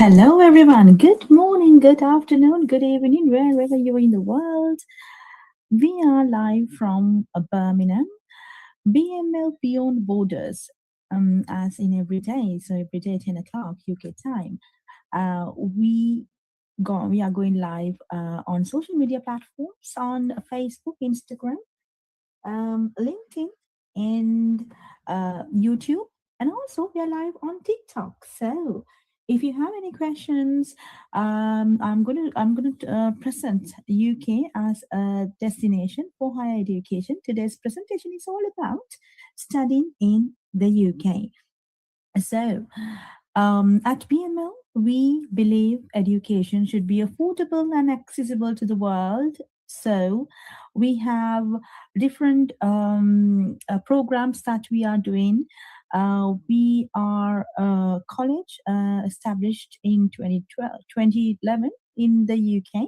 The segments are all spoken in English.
Hello, everyone. Good morning, good afternoon, good evening, wherever you are in the world. We are live from Birmingham, BML Beyond Borders, as in every day. So every day, 10 o'clock UK time. We we are going live on social media platforms on Facebook, Instagram, LinkedIn, and YouTube, and also we are live on TikTok. So, if you have any questions, I'm gonna present UK as a destination for higher education. Today's presentation is all about studying in the UK. So, at BML, we believe education should be affordable and accessible to the world. So, we have different programs that we are doing. We are a college established in 2011 in the UK,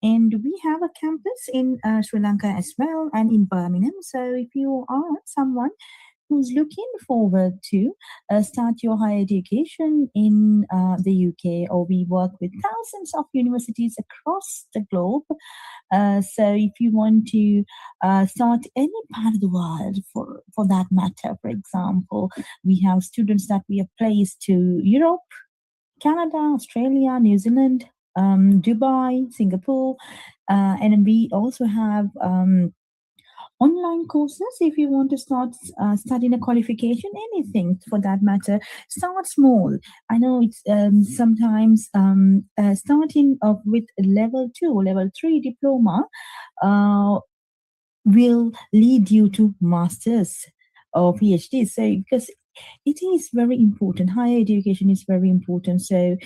and we have a campus in Sri Lanka as well and in Birmingham. So, if you are someone who's looking forward to start your higher education in the UK, or we work with thousands of universities across the globe. So if you want to start any part of the world, for that matter, for example, we have students that we have placed to Europe, Canada, Australia, New Zealand, Dubai, Singapore, and then we also have online courses. If you want to start studying a qualification, anything for that matter, start small. I know it's sometimes starting off with level 2, level 3 diploma uh, will lead you to masters or PhD. So because it is very important, higher education is very important. So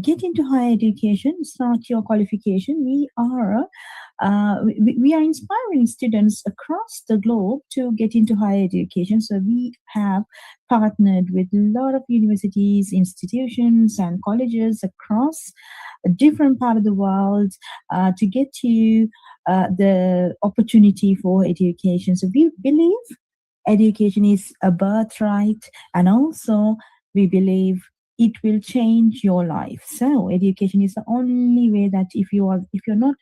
get into higher education, start your qualification. We are inspiring students across the globe to get into higher education. So we have partnered with a lot of universities, institutions, and colleges across a different part of the world to get you the opportunity for education. So we believe education is a birthright, and also we believe it will change your life. So education is the only way that if you're not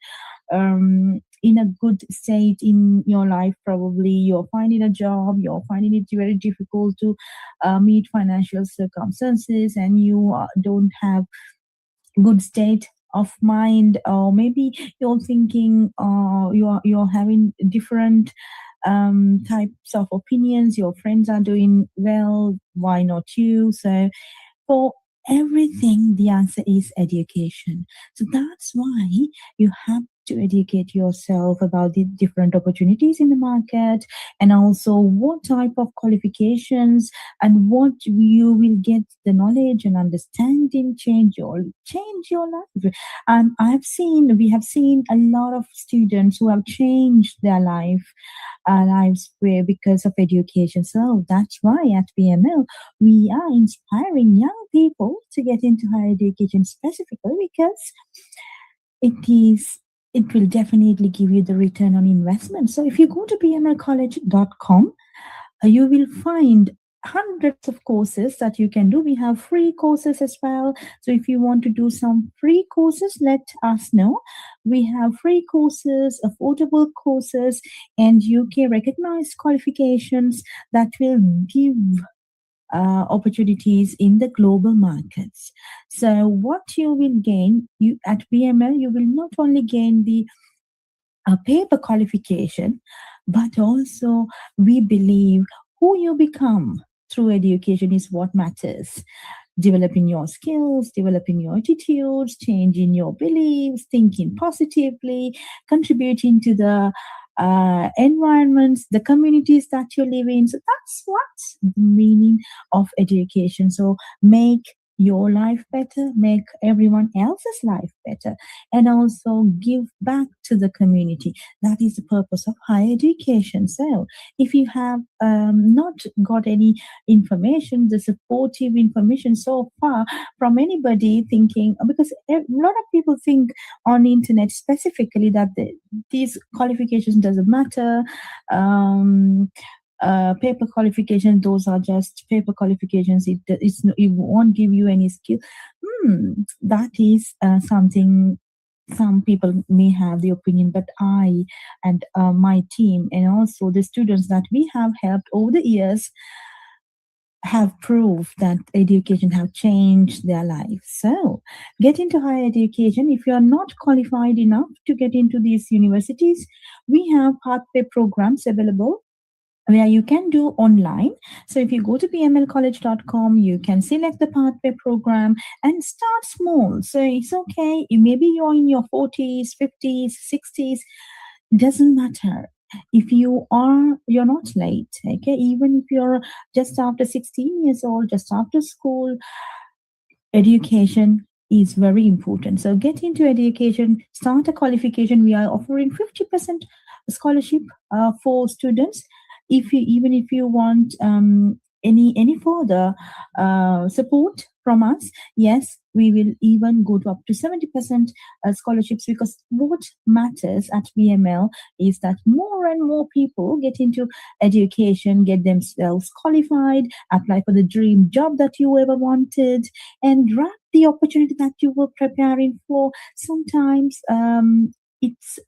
in a good state in your life, probably you're finding a job, you're finding it very difficult to meet financial circumstances, and you don't have good state of mind, or maybe you're thinking you're having different types of opinions. Your friends are doing well, why not you? So for everything, the answer is education. So that's why you have to educate yourself about the different opportunities in the market, and also what type of qualifications and what you will get the knowledge and understanding change your life. And we have seen a lot of students who have changed their lives where because of education. So that's why at BML we are inspiring young people to get into higher education specifically because it is it will definitely give you the return on investment. So if you go to bmlcollege.com, you will find hundreds of courses that you can do. We have free courses as well. So if you want to do some free courses, let us know. We have free courses, affordable courses, and UK recognized qualifications that will give opportunities in the global markets. So what you will gain, you at BML, you will not only gain the paper qualification, but also we believe who you become through education is what matters. Developing your skills, developing your attitudes, changing your beliefs, thinking positively, contributing to the environments, the communities that you live in. So that's what's the meaning of education. So make your life better, make everyone else's life better, and also give back to the community. That is the purpose of higher education. So if you have not got any information, the supportive information so far from anybody, thinking, because a lot of people think on the internet specifically that these qualifications doesn't matter, paper qualifications, those are just paper qualifications. It won't give you any skill. That is something some people may have the opinion, but I and my team and also the students that we have helped over the years have proved that education have changed their lives. So get into higher education. If you are not qualified enough to get into these universities, we have pathway programs available where you can do online. So if you go to bmlcollege.com, you can select the pathway program and start small. So it's okay. Maybe you're in your 40s, 50s, 60s, doesn't matter. If you're not late, okay? Even if you're just after 16 years old, just after school, education is very important. So get into education, start a qualification. We are offering 50% scholarship for students. If you even if you want any further support from us, yes, we will even go to up to 70% scholarships, because what matters at BML is that more and more people get into education, get themselves qualified, apply for the dream job that you ever wanted, and grab the opportunity that you were preparing for. Sometimes it's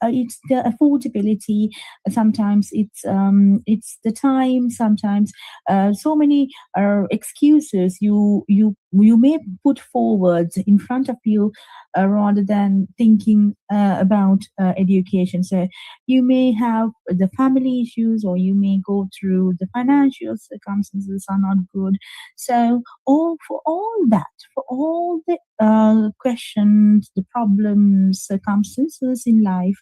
the affordability, sometimes it's the time, sometimes so many excuses you may put forward in front of you, rather than thinking about education. So you may have the family issues, or you may go through the financial circumstances are not good. So for all the questions, the problems, circumstances in life,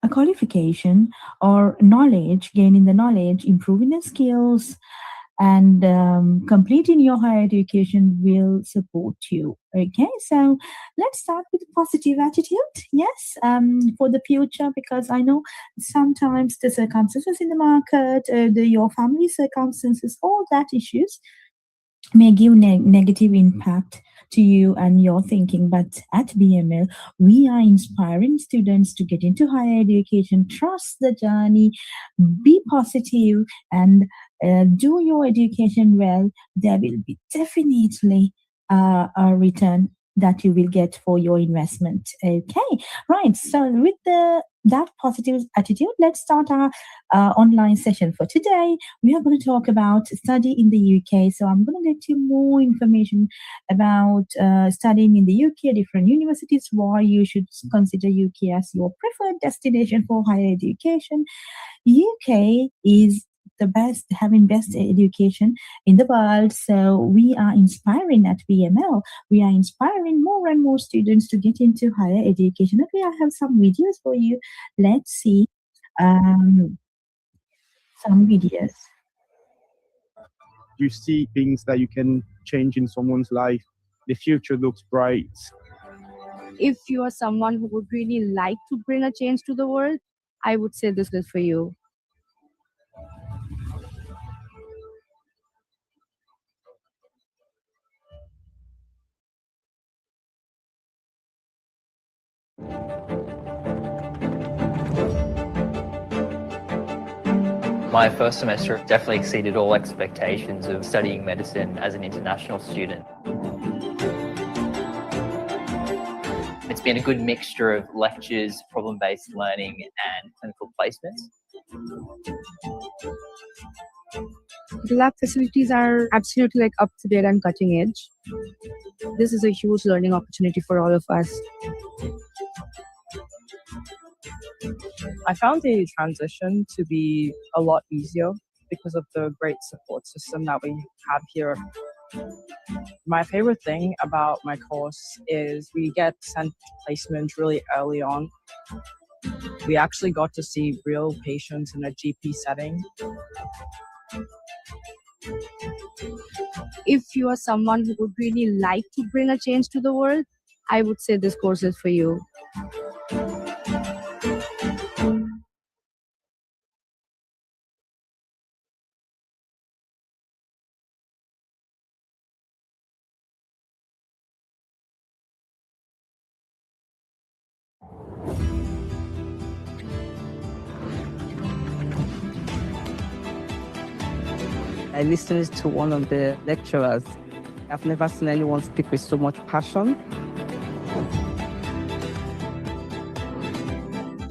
a qualification or knowledge, gaining the knowledge, improving the skills, and completing your higher education will support you. Okay, so let's start with a positive attitude. Yes, for the future, because I know sometimes the circumstances in the market, your family circumstances, all that issues may give negative impact to you and your thinking. But at BML, we are inspiring students to get into higher education, trust the journey, be positive, and do your education well. There will be definitely a return that you will get for your investment. Okay, right. So with that positive attitude, let's start our online session for today. We are going to talk about study in the UK. So I'm going to let you more information about studying in the UK, different universities, why you should consider UK as your preferred destination for higher education. UK is the best, having best education in the world. So we are inspiring at BML. We are inspiring more and more students to get into higher education. Okay, I have some videos for you. Let's see um, some videos. You see things that you can change in someone's life. The future looks bright. If you are someone who would really like to bring a change to the world, I would say this is for you. My first semester definitely exceeded all expectations of studying medicine as an international student. It's been a good mixture of lectures, problem-based learning, and clinical placements. The lab facilities are absolutely up to date and cutting edge. This is a huge learning opportunity for all of us. I found the transition to be a lot easier because of the great support system that we have here. My favorite thing about my course is we get sent placement really early on. We actually got to see real patients in a GP setting. If you are someone who would really like to bring a change to the world, I would say this course is for you. I listened to one of the lecturers. I've never seen anyone speak with so much passion.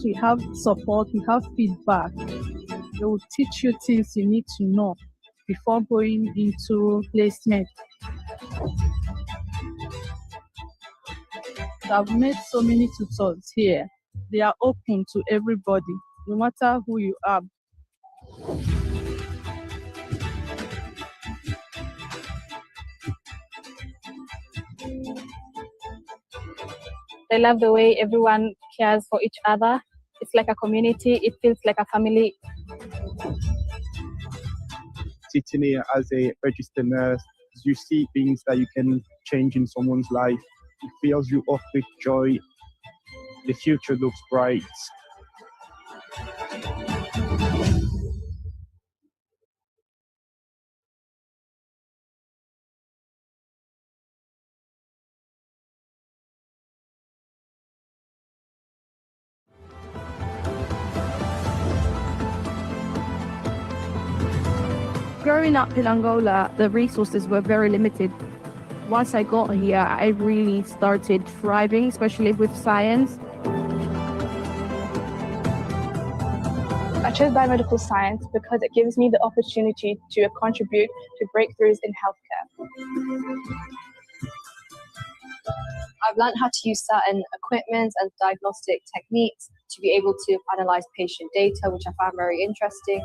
We have support, we have feedback. They will teach you things you need to know before going into placement. I've met so many tutors here. They are open to everybody, no matter who you are. I love the way everyone cares for each other. It's like a community. It feels like a family. Sitting here as a registered nurse, you see things that you can change in someone's life. It fills you up with joy. The future looks bright. Growing up in Angola, the resources were very limited. Once I got here, I really started thriving, especially with science. I chose biomedical science because it gives me the opportunity to contribute to breakthroughs in healthcare. I've learned how to use certain equipment and diagnostic techniques to be able to analyze patient data, which I found very interesting.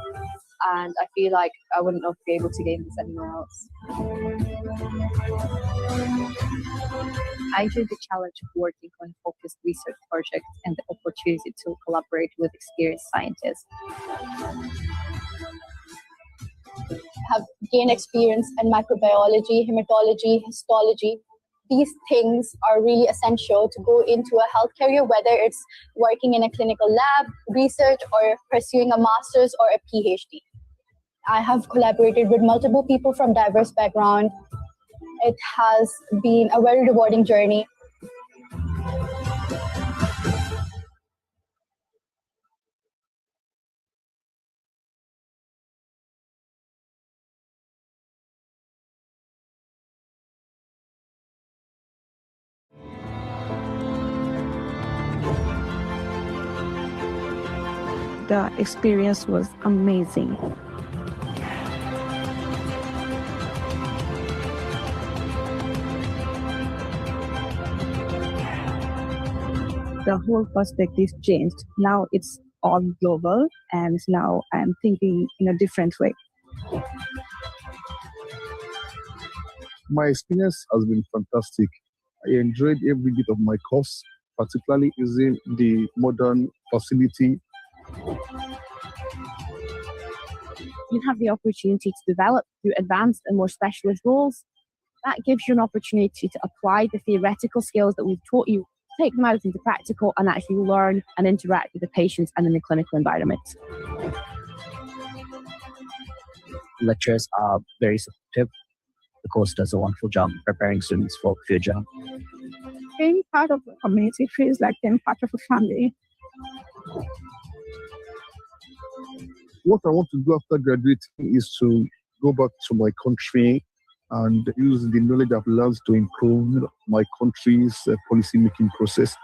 And I feel like I wouldn't have been able to gain this anywhere else. I enjoyed the challenge of working on focused research projects and the opportunity to collaborate with experienced scientists. Have gained experience in microbiology, hematology, histology. These things are really essential to go into a health career, whether it's working in a clinical lab, research, or pursuing a master's or a PhD. I have collaborated with multiple people from diverse backgrounds. It has been a very rewarding journey. The experience was amazing. The whole perspective changed. Now it's all global, and now I'm thinking in a different way. My experience has been fantastic. I enjoyed every bit of my course, particularly using the modern facility. You have the opportunity to develop through advanced and more specialist roles. That gives you an opportunity to apply the theoretical skills that we've taught you, take them out into practical, and actually learn and interact with the patients and in the clinical environment. Lecturers are very supportive. The course does a wonderful job preparing students for the future. Being part of the community feels like being part of a family. What I want to do after graduating is to go back to my country and use the knowledge I've learned to improve my country's policy-making process.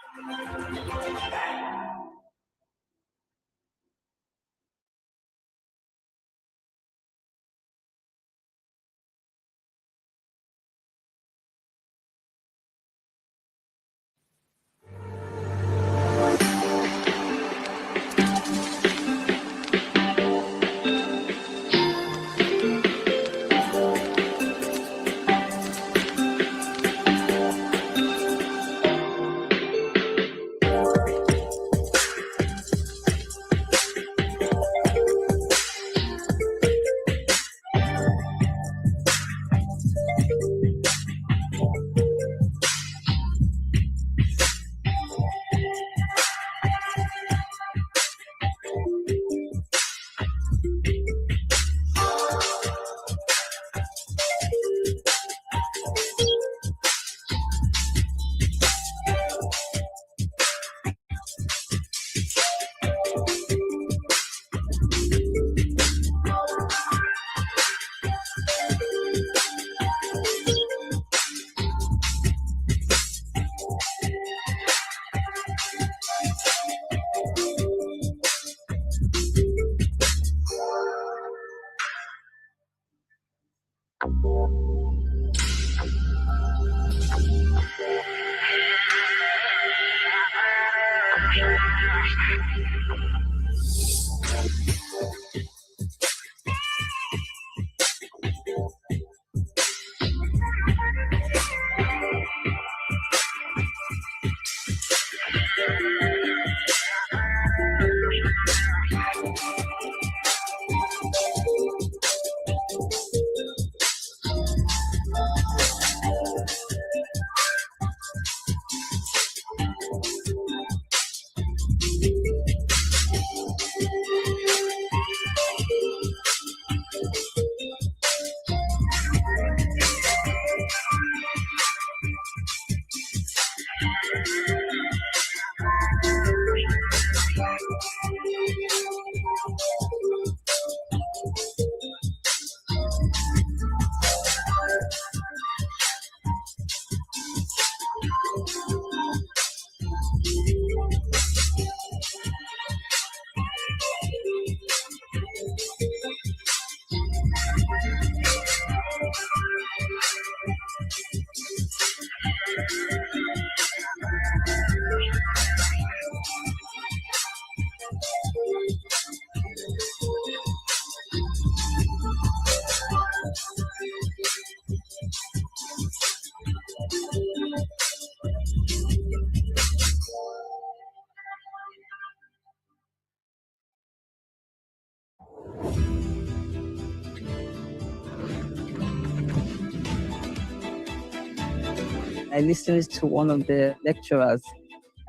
I listened to one of the lecturers.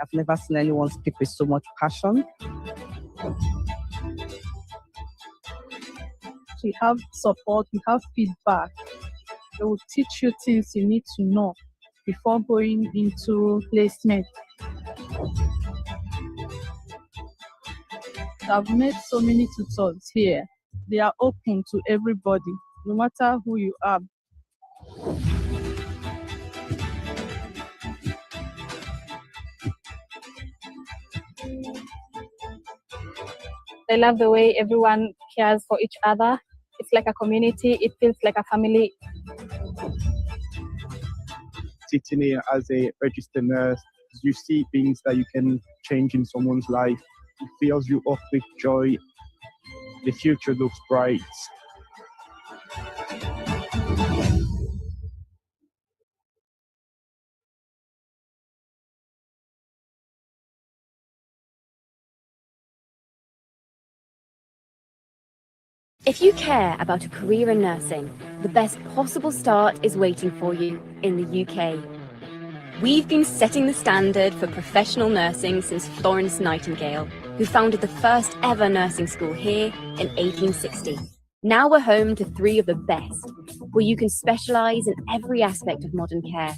I've never seen anyone speak with so much passion. We have support, we have feedback. They will teach you things you need to know before going into placement. I've met so many tutors here. They are open to everybody, no matter who you are. I love the way everyone cares for each other. It's like a community. It feels like a family. Sitting here as a registered nurse, you see things that you can change in someone's life. It fills you up with joy. The future looks bright. If you care about a career in nursing, the best possible start is waiting for you in the UK. We've been setting the standard for professional nursing since Florence Nightingale, who founded the first ever nursing school here in 1860. Now we're home to 3 of the best, where you can specialise in every aspect of modern care,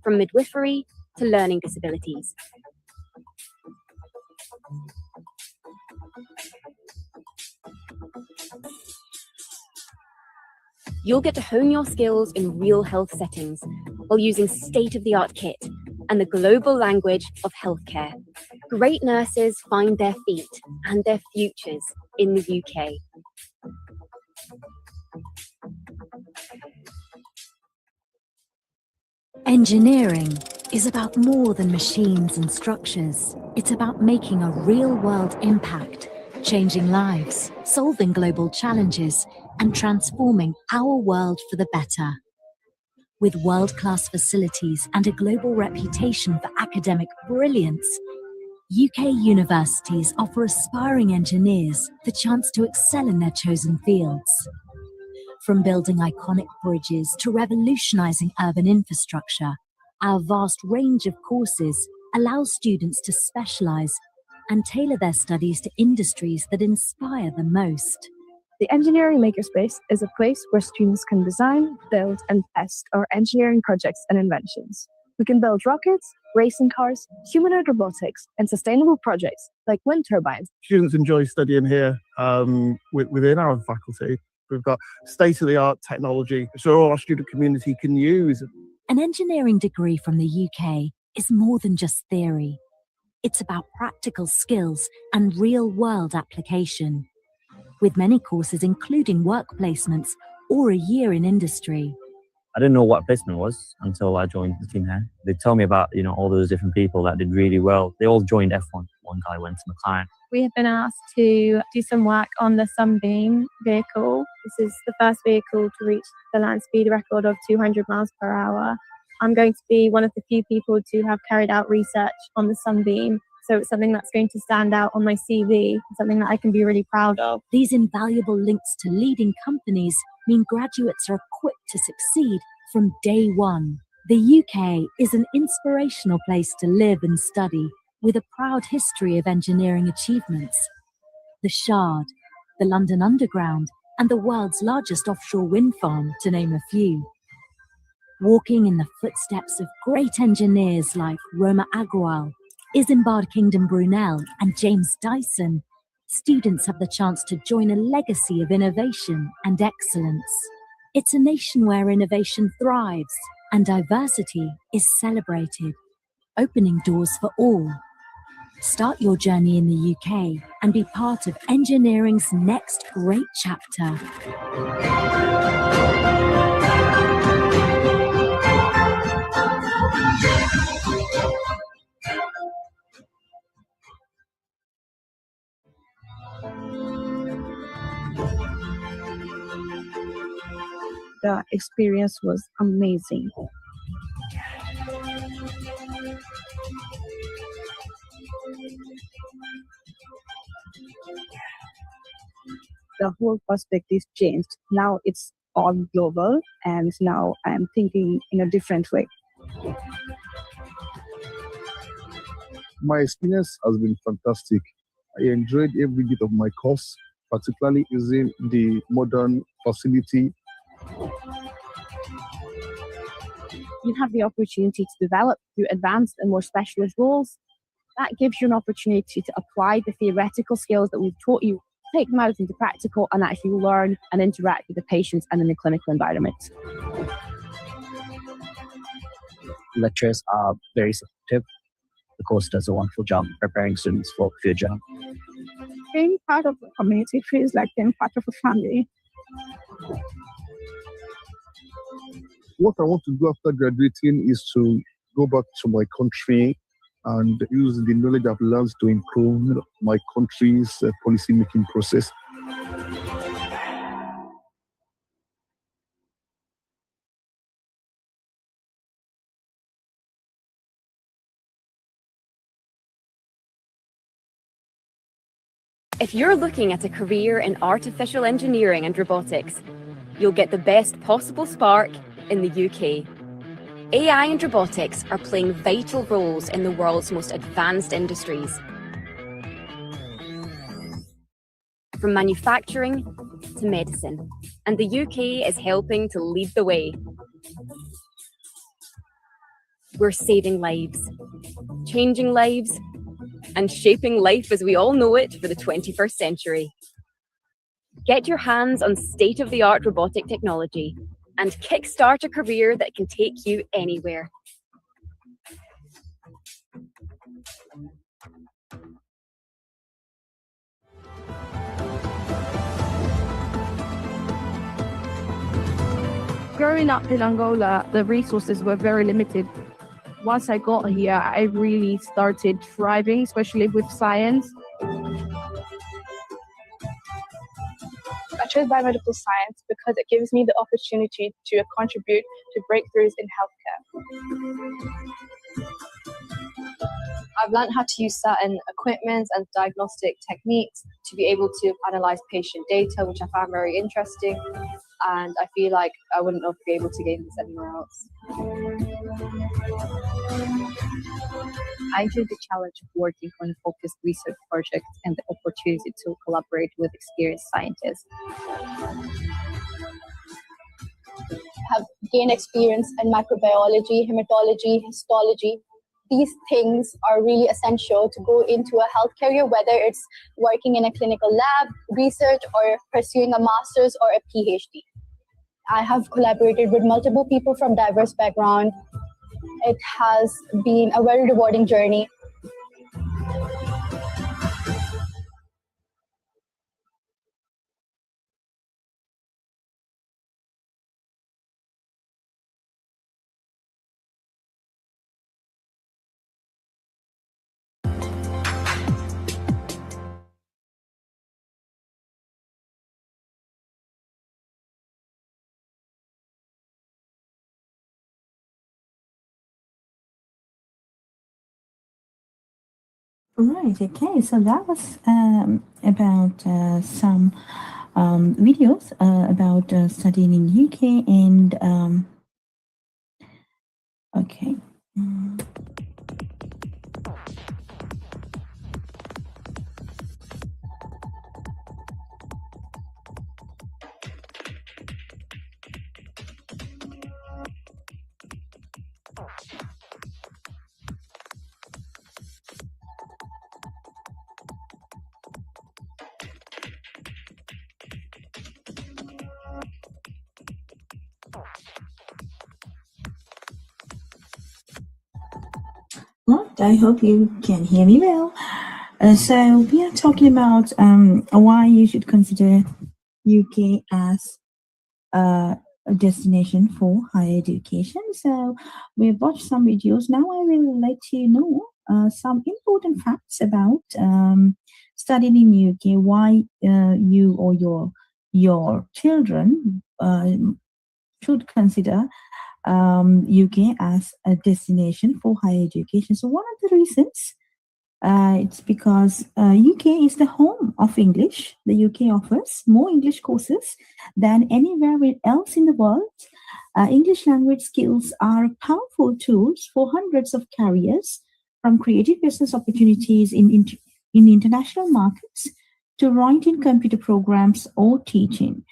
from midwifery to learning disabilities. You'll get to hone your skills in real health settings while using state-of-the-art kit and the global language of healthcare. Great nurses find their feet and their futures in the UK. Engineering is about more than machines and structures. It's about making a real-world impact, changing lives, solving global challenges, and transforming our world for the better. With world-class facilities and a global reputation for academic brilliance, UK universities offer aspiring engineers the chance to excel in their chosen fields. From building iconic bridges to revolutionising urban infrastructure, our vast range of courses allows students to specialise and tailor their studies to industries that inspire them most. The Engineering Makerspace is a place where students can design, build, and test our engineering projects and inventions. We can build rockets, racing cars, humanoid robotics, and sustainable projects like wind turbines. Students enjoy studying here within our faculty. We've got state-of-the-art technology, so all our student community can use. An engineering degree from the UK is more than just theory. It's about practical skills and real-world application, with many courses including work placements or a year in industry. I didn't know what placement was until I joined the team here. They told me about, all those different people that did really well. They all joined F1 one guy went to McLaren. We have been asked to do some work on the Sunbeam vehicle. This is the first vehicle to reach the land speed record of 200 miles per hour. I'm going to be one of the few people to have carried out research on the Sunbeam. So it's something that's going to stand out on my CV, something that I can be really proud of. These invaluable links to leading companies mean graduates are equipped to succeed from day one. The UK is an inspirational place to live and study, with a proud history of engineering achievements. The Shard, the London Underground, and the world's largest offshore wind farm, to name a few. Walking in the footsteps of great engineers like Roma Agrawal, Isambard Kingdom Brunel, and James Dyson, students have the chance to join a legacy of innovation and excellence. It's a nation where innovation thrives and diversity is celebrated, opening doors for all. Start your journey in the UK and be part of engineering's next great chapter. The experience was amazing. The whole perspective changed. Now it's all global, and now I'm thinking in a different way. My experience has been fantastic. I enjoyed every bit of my course, particularly using the modern facility. You have the opportunity to develop through advanced and more specialist roles. That gives you an opportunity to apply the theoretical skills that we've taught you, take them out into practical, and actually learn and interact with the patients and in the clinical environment. Lecturers are very supportive. The course does a wonderful job preparing students for future. Being part of the community feels like being part of a family. What I want to do after graduating is to go back to my country and use the knowledge I've learned to improve my country's policy-making process. If you're looking at a career in artificial engineering and robotics, you'll get the best possible spark in the UK. AI and robotics are playing vital roles in the world's most advanced industries. From manufacturing to medicine, and the UK is helping to lead the way. We're saving lives, changing lives, and shaping life as we all know it for the 21st century. Get your hands on state-of-the-art robotic technology and kickstart a career that can take you anywhere. Growing up in Angola, the resources were very limited. Once I got here, I really started thriving, especially with science. I chose biomedical science because it gives me the opportunity to contribute to breakthroughs in healthcare. I've learned how to use certain equipment and diagnostic techniques to be able to analyze patient data, which I found very interesting. And I feel like I wouldn't be able to gain this anywhere else. I enjoy the challenge of working on a focused research project and the opportunity to collaborate with experienced scientists. Have gained experience in microbiology, hematology, histology. These things are really essential to go into a health career, whether it's working in a clinical lab, research, or pursuing a master's or a PhD. I have collaborated with multiple people from diverse backgrounds. It has been a very rewarding journey. Right, okay, so that was about some videos about studying in UK and okay. Mm. Right, I hope you can hear me well. So we are talking about why you should consider UK as a destination for higher education. So we've watched some videos. Now I will let you know some important facts about studying in UK. Why you or your children should consider UK as a destination for higher education. So one of the reasons it's because UK is the home of English. The UK offers more English courses than anywhere else in the world. English language skills are powerful tools for hundreds of careers, from creative business opportunities in international markets to writing computer programs or teaching.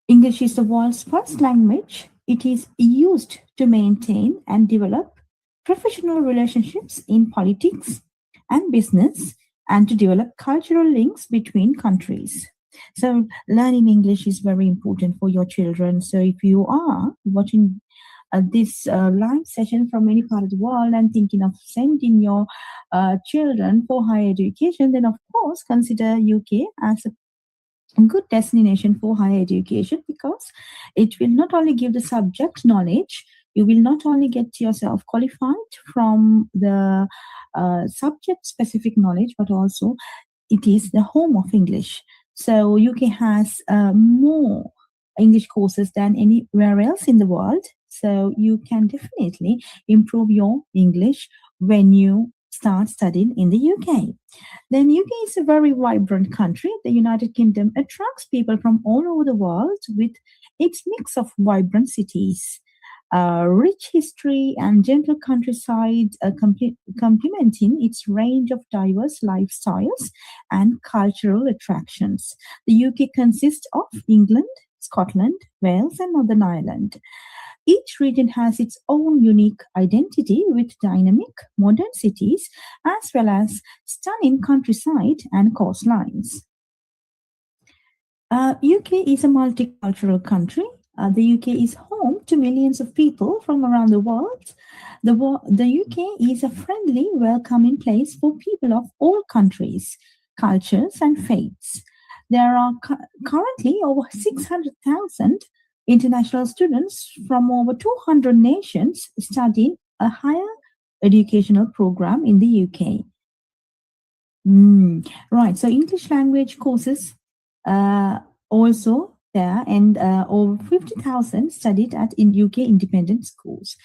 English is the world's first language. It is used to maintain and develop professional relationships in politics and business and to develop cultural links between countries. So, learning English is very important for your children. So, if you are watching this live session from any part of the world and thinking of sending your children for higher education, then of course consider UK as a good destination for higher education because it will not only give the subject knowledge, you will not only get yourself qualified from the subject specific knowledge, but also it is the home of English. So UK has more English courses than anywhere else in the world. So you can definitely improve your English when you start studying in the UK. Then UK is a very vibrant country. The United Kingdom attracts people from all over the world with its mix of vibrant cities, rich history and gentle countryside, complementing its range of diverse lifestyles and cultural attractions. The UK consists of England, Scotland, Wales, and Northern Ireland. Each region has its own unique identity with dynamic modern cities as well as stunning countryside and coastlines. UK is a multicultural country. The UK is home to millions of people from around the world. The UK is a friendly, welcoming place for people of all countries, cultures, and faiths. There are currently over 600,000 international students from over 200 nations studying a higher educational program in the UK. Right, so English language courses also there, and over 50,000 studied at in UK independent schools.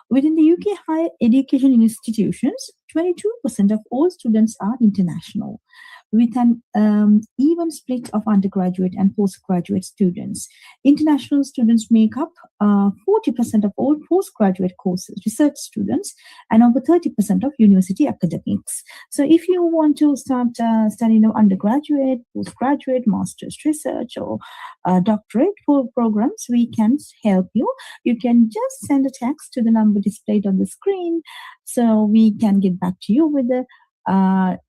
Within the UK higher education institutions, 22% of all students are international, with an even split of undergraduate and postgraduate students. International students make up 40% of all postgraduate courses, research students, and over 30% of university academics. So if you want to start studying undergraduate, postgraduate, master's research, or doctorate programs, we can help you. You can just send a text to the number displayed on the screen so we can get back to you with the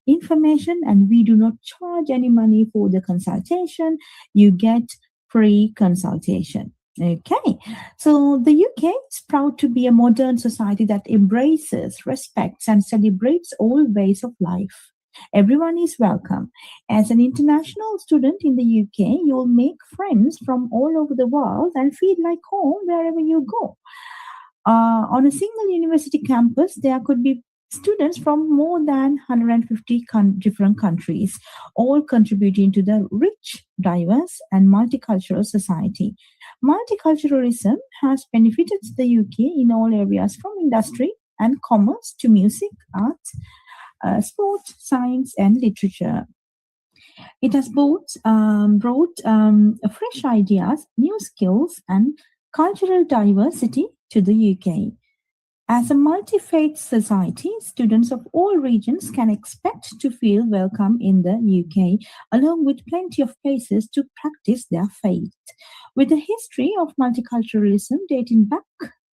information, and we do not charge any money for the consultation. You get free consultation. Okay, so the UK is proud to be a modern society that embraces, respects, and celebrates all ways of life. Everyone is welcome. As an international student in the UK, you'll make friends from all over the world and feel like home wherever you go. On a single university campus, there could be students from more than 150 different countries, all contributing to the rich, diverse, and multicultural society. Multiculturalism has benefited the UK in all areas from industry and commerce to music, arts, sport, science, and literature. It has both brought fresh ideas, new skills, and cultural diversity to the UK. As a multi faith society, students of all regions can expect to feel welcome in the UK, along with plenty of places to practice their faith. With a history of multiculturalism dating back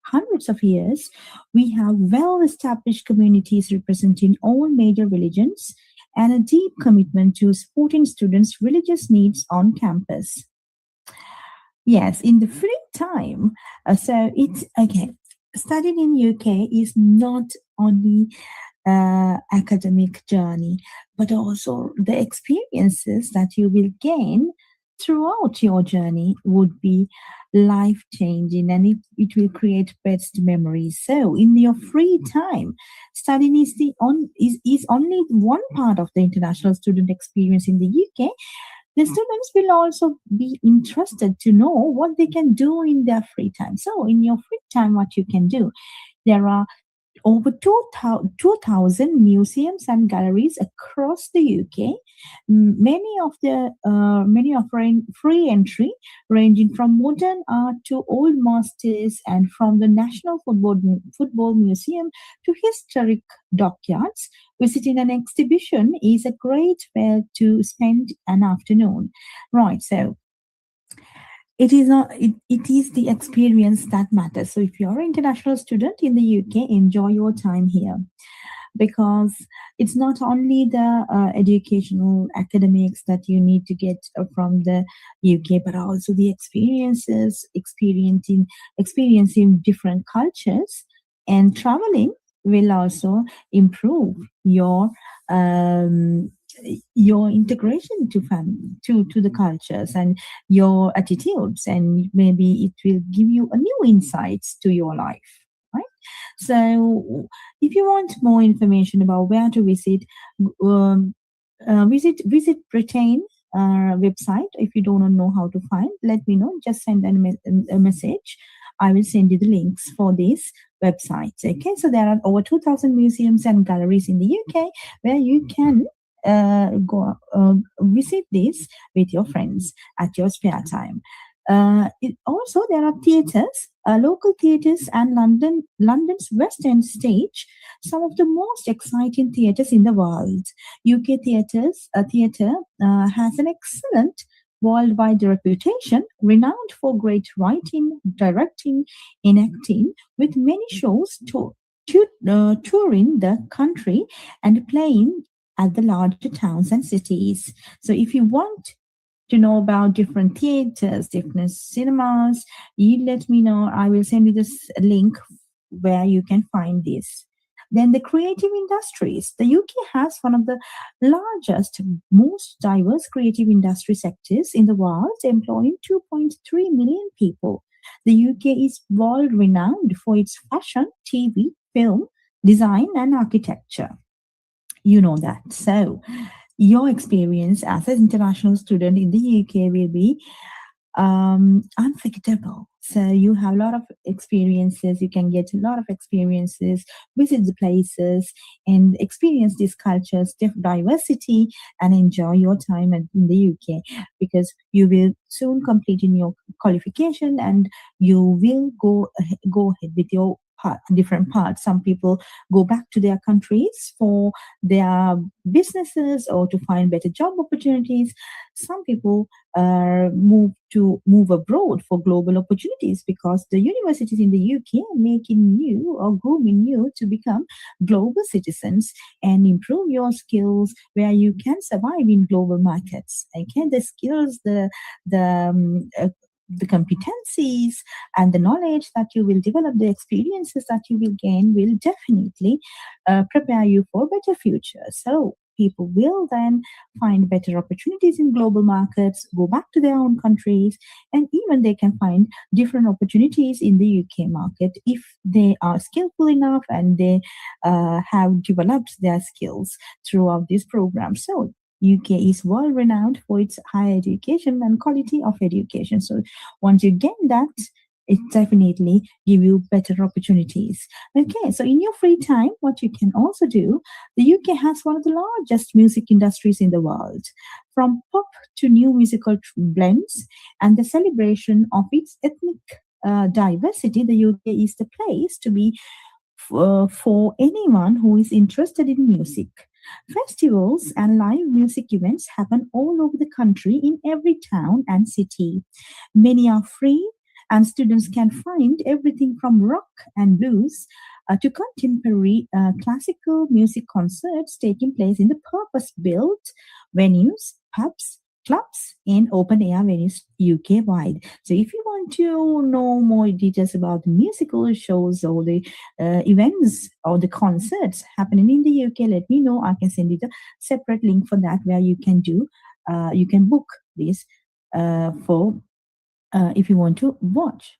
hundreds of years, we have well established communities representing all major religions and a deep commitment to supporting students' religious needs on campus. Yes, in the free time. So it's okay. Studying in UK is not only academic journey, but also the experiences that you will gain throughout your journey would be life changing, and it will create best memories. So in your free time, studying is only one part of the international student experience in the UK. The students will also be interested to know what they can do in their free time. So, in your free time, what you can do, there are over 2,000 museums and galleries across the UK. Many offering free entry, ranging from modern art to old masters, and from the National Football Museum to historic dockyards. Visiting an exhibition is a great way to spend an afternoon. Right, so it is the experience that matters. So if you're an international student in the UK, enjoy your time here, because it's not only the educational academics that you need to get from the UK, but also the experiences, experiencing different cultures, and traveling will also improve your integration to the cultures and your attitudes, and maybe it will give you a new insights to your life, right? So if you want more information about where to visit, um, visit Britain website. If you do not know how to find, let me know, just send a message. I will send you the links for these websites. Okay, so there are over 2,000 museums and galleries in the UK where you can go visit this with your friends at your spare time. Also, there are theatres, local theatres, and London's West End stage, some of the most exciting theatres in the world. UK theatre has an excellent worldwide reputation, renowned for great writing, directing, and acting, with many shows touring the country and playing at the larger towns and cities. So if you want to know about different theaters, different cinemas, you let me know. I will send you this link where you can find this. Then the creative industries. The UK has one of the largest, most diverse creative industry sectors in the world, employing 2.3 million people. The UK is world renowned for its fashion, TV, film, design, and architecture. You know that. So, your experience as an international student in the UK will be unforgettable. So you have a lot of experiences. You can get a lot of experiences, visit the places, and experience these cultures, diversity, and enjoy your time in the UK, because you will soon complete in your qualification and you will go ahead with your different parts. Some people go back to their countries for their businesses or to find better job opportunities. Some people move abroad for global opportunities, because the universities in the UK are making you or grooming you to become global citizens and improve your skills where you can survive in global markets. Okay, the skills, the competencies and the knowledge that you will develop, the experiences that you will gain, will definitely prepare you for a better future. So people will then find better opportunities in global markets, go back to their own countries, and even they can find different opportunities in the UK market if they are skillful enough and they have developed their skills throughout this program. So UK is world renowned for its higher education and quality of education. So once you gain that, it definitely give you better opportunities. Okay, so in your free time, what you can also do, the UK has one of the largest music industries in the world, from pop to new musical blends, and the celebration of its ethnic diversity. The UK is the place to be for anyone who is interested in music. Festivals and live music events happen all over the country in every town and city. Many are free, and students can find everything from rock and blues to contemporary classical music concerts taking place in the purpose built venues, pubs, clubs, and open air venues UK wide. So, if you want to know more details about the musical shows or the events or the concerts happening in the UK, let me know. I can send you the separate link for that where you can book this for if you want to watch.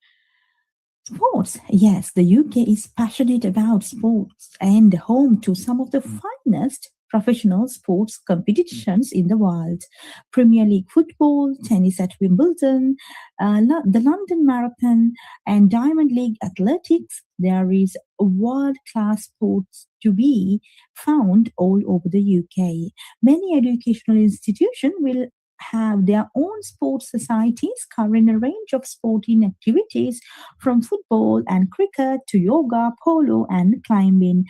Sports. Yes, the UK is passionate about sports and home to some of the finest professional sports competitions in the world. Premier League football, tennis at Wimbledon, the London Marathon, and Diamond League athletics. There is world-class sports to be found all over the UK. Many educational institutions will have their own sports societies covering a range of sporting activities from football and cricket to yoga, polo, and climbing.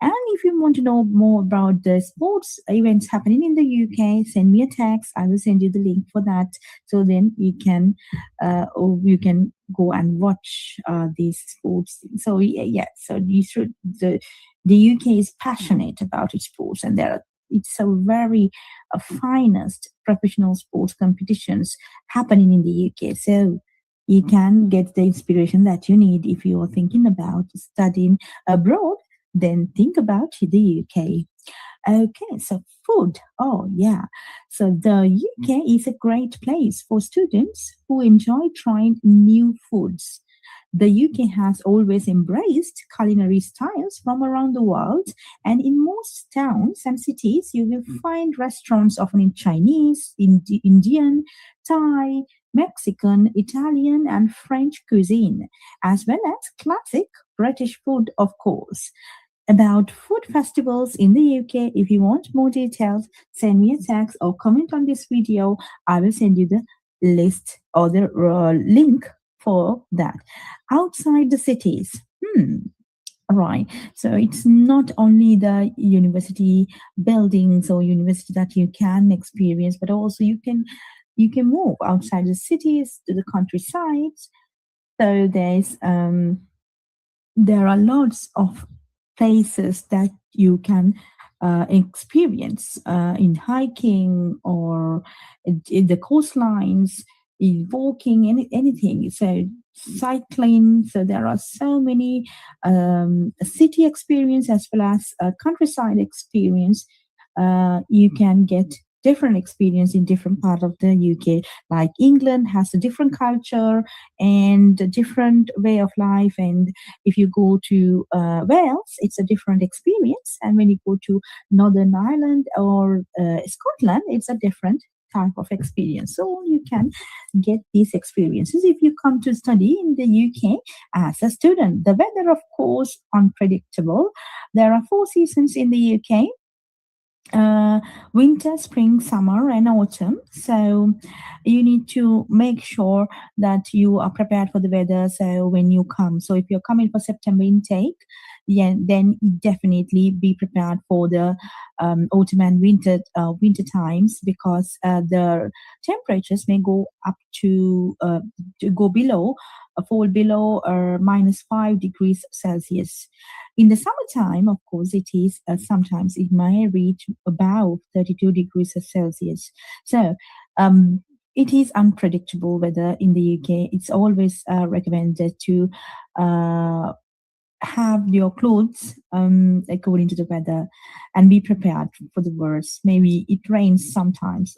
And if you want to know more about the sports events happening in the UK, send me a text. I will send you the link for that. So then you can go and watch these sports. So yeah, so you should the UK is passionate about its sports, and it's a very finest professional sports competitions happening in the UK. So you can get the inspiration that you need if you are thinking about studying abroad. Then think about the UK. Okay, so food. Oh, yeah. So the UK is a great place for students who enjoy trying new foods. The UK has always embraced culinary styles from around the world, and in most towns and cities, you will find restaurants offering Chinese, Indian, Thai, Mexican, Italian, and French cuisine, as well as classic British food, of course. About food festivals in the UK, if you want more details, send me a text or comment on this video. I will send you the list or the link for that. Outside the cities, right. So it's not only the university buildings or university that you can experience, but also you can move outside the cities to the countryside. So there are lots of places that you can experience in hiking or in the coastlines, in walking, anything. So cycling. So there are so many city experience as well as countryside experience. You can get different experience in different part of the UK. Like England has a different culture and a different way of life, and if you go to Wales, it's a different experience, and when you go to Northern Ireland or Scotland, it's a different type of experience. So you can get these experiences if you come to study in the UK as a student. The weather, of course, unpredictable. There are 4 seasons in the UK: winter, spring, summer, and autumn. So you need to make sure that you are prepared for the weather. So when you come, so if you're coming for September intake, yeah, then definitely be prepared for the autumn and winter times, because the temperatures may go up to go below, fall below or -5 degrees Celsius. In the summertime, of course, it is sometimes it may reach about 32 degrees Celsius. So it is unpredictable weather in the UK. It's always recommended to have your clothes according to the weather and be prepared for the worst. Maybe it rains sometimes,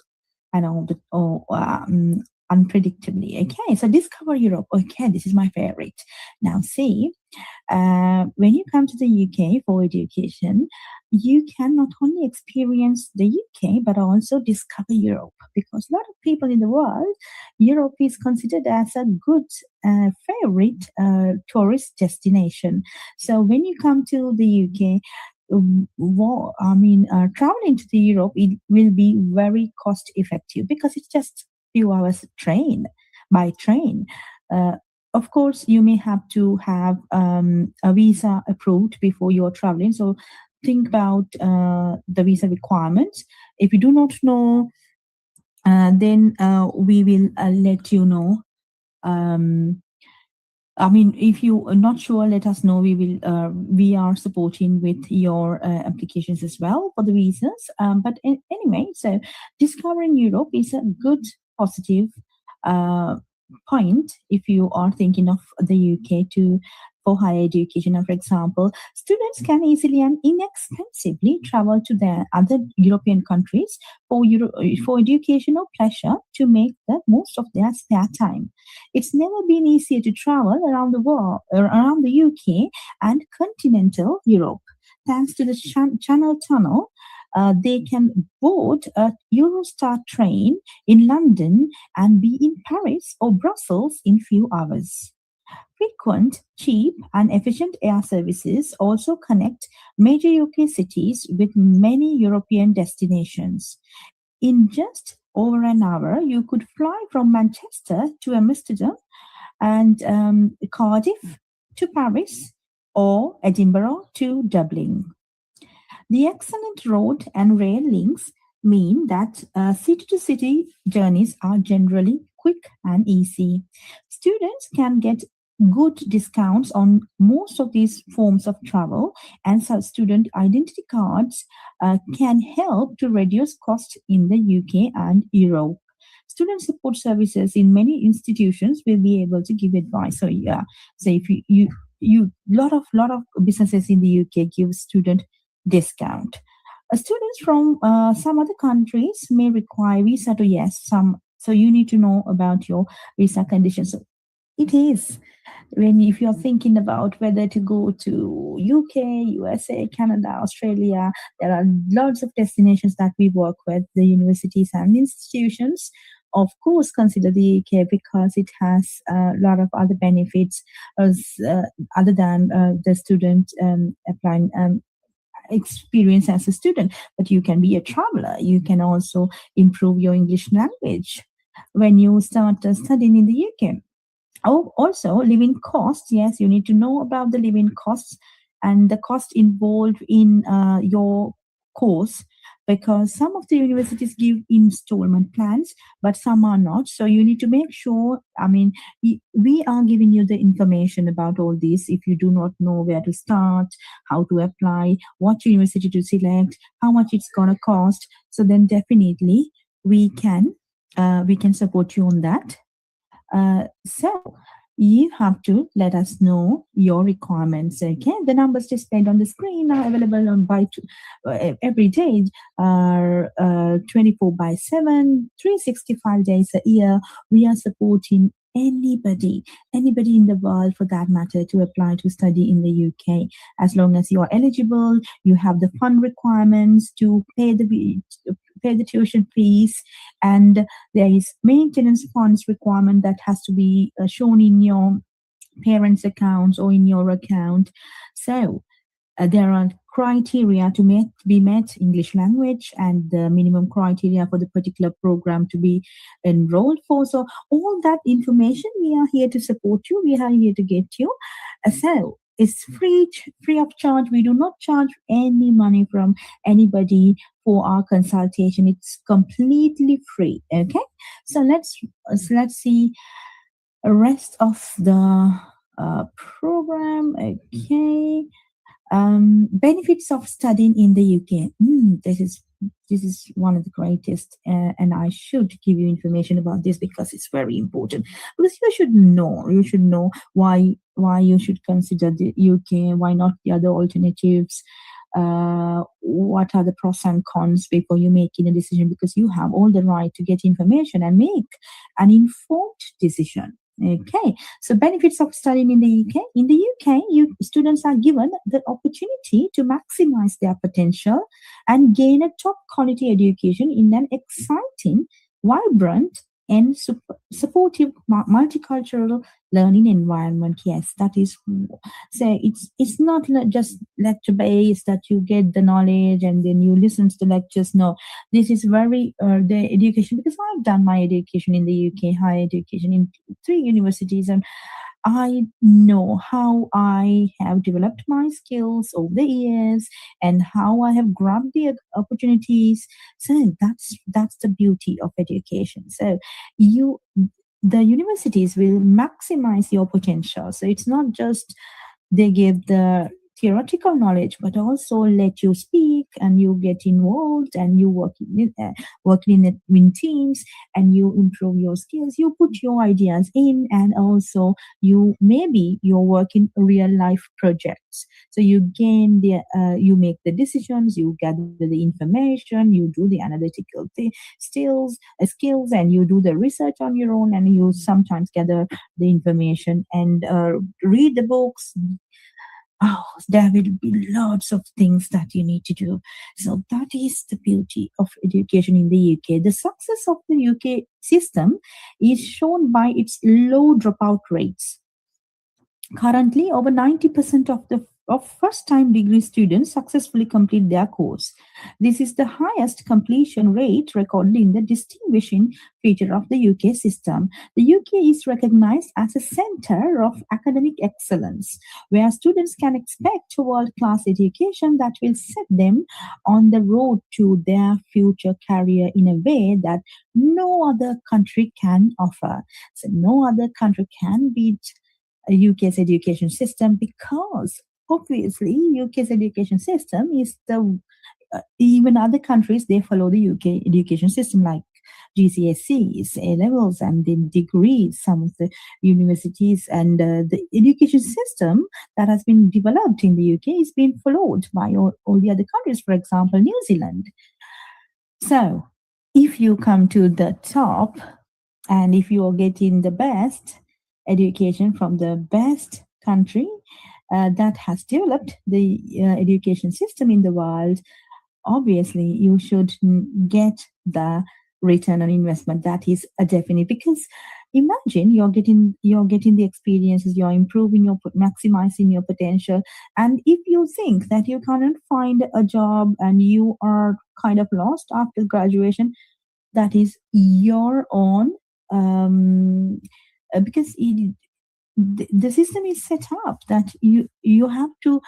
and unpredictably. Okay, so discover Europe. Okay, this is my favorite. Now, see, when you come to the UK for education, you can not only experience the UK but also discover Europe, because a lot of people in the world, Europe is considered as a good favorite tourist destination. So when you come to the UK, traveling to the Europe, it will be very cost effective because it's just few hours by train. Of course, you may have to have a visa approved before you're traveling. So think about the visa requirements. If you do not know, then we will let you know. If you are not sure, let us know. We are supporting with your applications as well for the visas. Anyway, so discovering Europe is a good positive point if you are thinking of the UK for higher education. For example, students can easily and inexpensively travel to the other European countries for education or pleasure to make the most of their spare time. It's never been easier to travel around the world, around the UK and continental Europe. Thanks to the Channel Tunnel, they can board a Eurostar train in London and be in Paris or Brussels in few hours. Frequent, cheap, and efficient air services also connect major UK cities with many European destinations. In just over an hour, you could fly from Manchester to Amsterdam and Cardiff to Paris or Edinburgh to Dublin. The excellent road and rail links mean that city-to-city journeys are generally quick and easy. Students can get good discounts on most of these forms of travel, and so student identity cards can help to reduce costs in the UK and Europe. Student support services in many institutions will be able to give advice. So if you lot of businesses in the UK give student discount. Students from some other countries may require visa to so you need to know about your visa conditions. So it is if you're thinking about whether to go to UK, USA, Canada, Australia, there are lots of destinations that we work with, the universities and institutions. Of course, consider the UK because it has a lot of other benefits other than the student applying experience as a student. But you can be a traveler. You can also improve your English language when you start studying in the UK. Also, living costs. Yes, you need to know about the living costs and the cost involved in your course, because some of the universities give installment plans, but some are not. So you need to make sure, we are giving you the information about all this. If you do not know where to start, how to apply, what university to select, how much it's going to cost, so then definitely we can support you on that. So you have to let us know your requirements. Okay, the numbers displayed on the screen are available on every day, are 24/7, 365 days a year. We are supporting anybody in the world for that matter to apply to study in the UK, as long as you are eligible, you have the fund requirements to pay the tuition fees, and there is maintenance funds requirement that has to be shown in your parents' accounts or in your account. So there are criteria to be met, English language, and the minimum criteria for the particular program to be enrolled for. So all that information, we are here to support you. We are here to get you. So it's free of charge. We do not charge any money from anybody for our consultation. It's completely free. Okay, so let's see the rest of the program. Okay. Benefits of studying in the UK. This is one of the greatest, and I should give you information about this because it's very important. Because you should know why you should consider the UK, why not the other alternatives. what are the pros and cons before you making a decision, because you have all the right to get information and make an informed decision. Okay, so benefits of studying in the UK. In the UK, students are given the opportunity to maximize their potential and gain a top quality education in an exciting, vibrant, and supportive multicultural learning environment. Yes, that is. So it's not just lecture based that you get the knowledge and then you listen to the lectures. No, this is very the education, because I've done my education in the UK, higher education in 3 universities, and I know how I have developed my skills over the years and how I have grabbed the opportunities. So that's the beauty of education. So the universities will maximize your potential. So it's not just they give the theoretical knowledge, but also let you speak and you get involved and you work in teams and you improve your skills. You put your ideas in, and also you work in real life projects. So you gain you make the decisions, you gather the information, you do the analytical skills, and you do the research on your own, and you sometimes gather the information and read the books. Oh, there will be lots of things that you need to do. So that is the beauty of education in the UK. The success of the UK system is shown by its low dropout rates. Currently, over 90% of first-time degree students successfully complete their course. This is the highest completion rate recorded in the distinguishing feature of the UK system. The UK is recognized as a center of academic excellence, where students can expect a world-class education that will set them on the road to their future career in a way that no other country can offer. So no other country can beat UK's education system, because obviously UK's education system is the even other countries, they follow the UK education system, like GCSEs, A levels, and then degrees. Some of the universities and the education system that has been developed in the UK is being followed by all the other countries. For example, New Zealand. So if you come to the top, and if you are getting the best education from the best country that has developed the education system in the world, obviously you should get the return on investment. That is a definite, because imagine you're getting the experiences, you're improving, you're maximizing your potential, and if you think that you cannot find a job and you are kind of lost after graduation, that is your own because the system is set up that you have to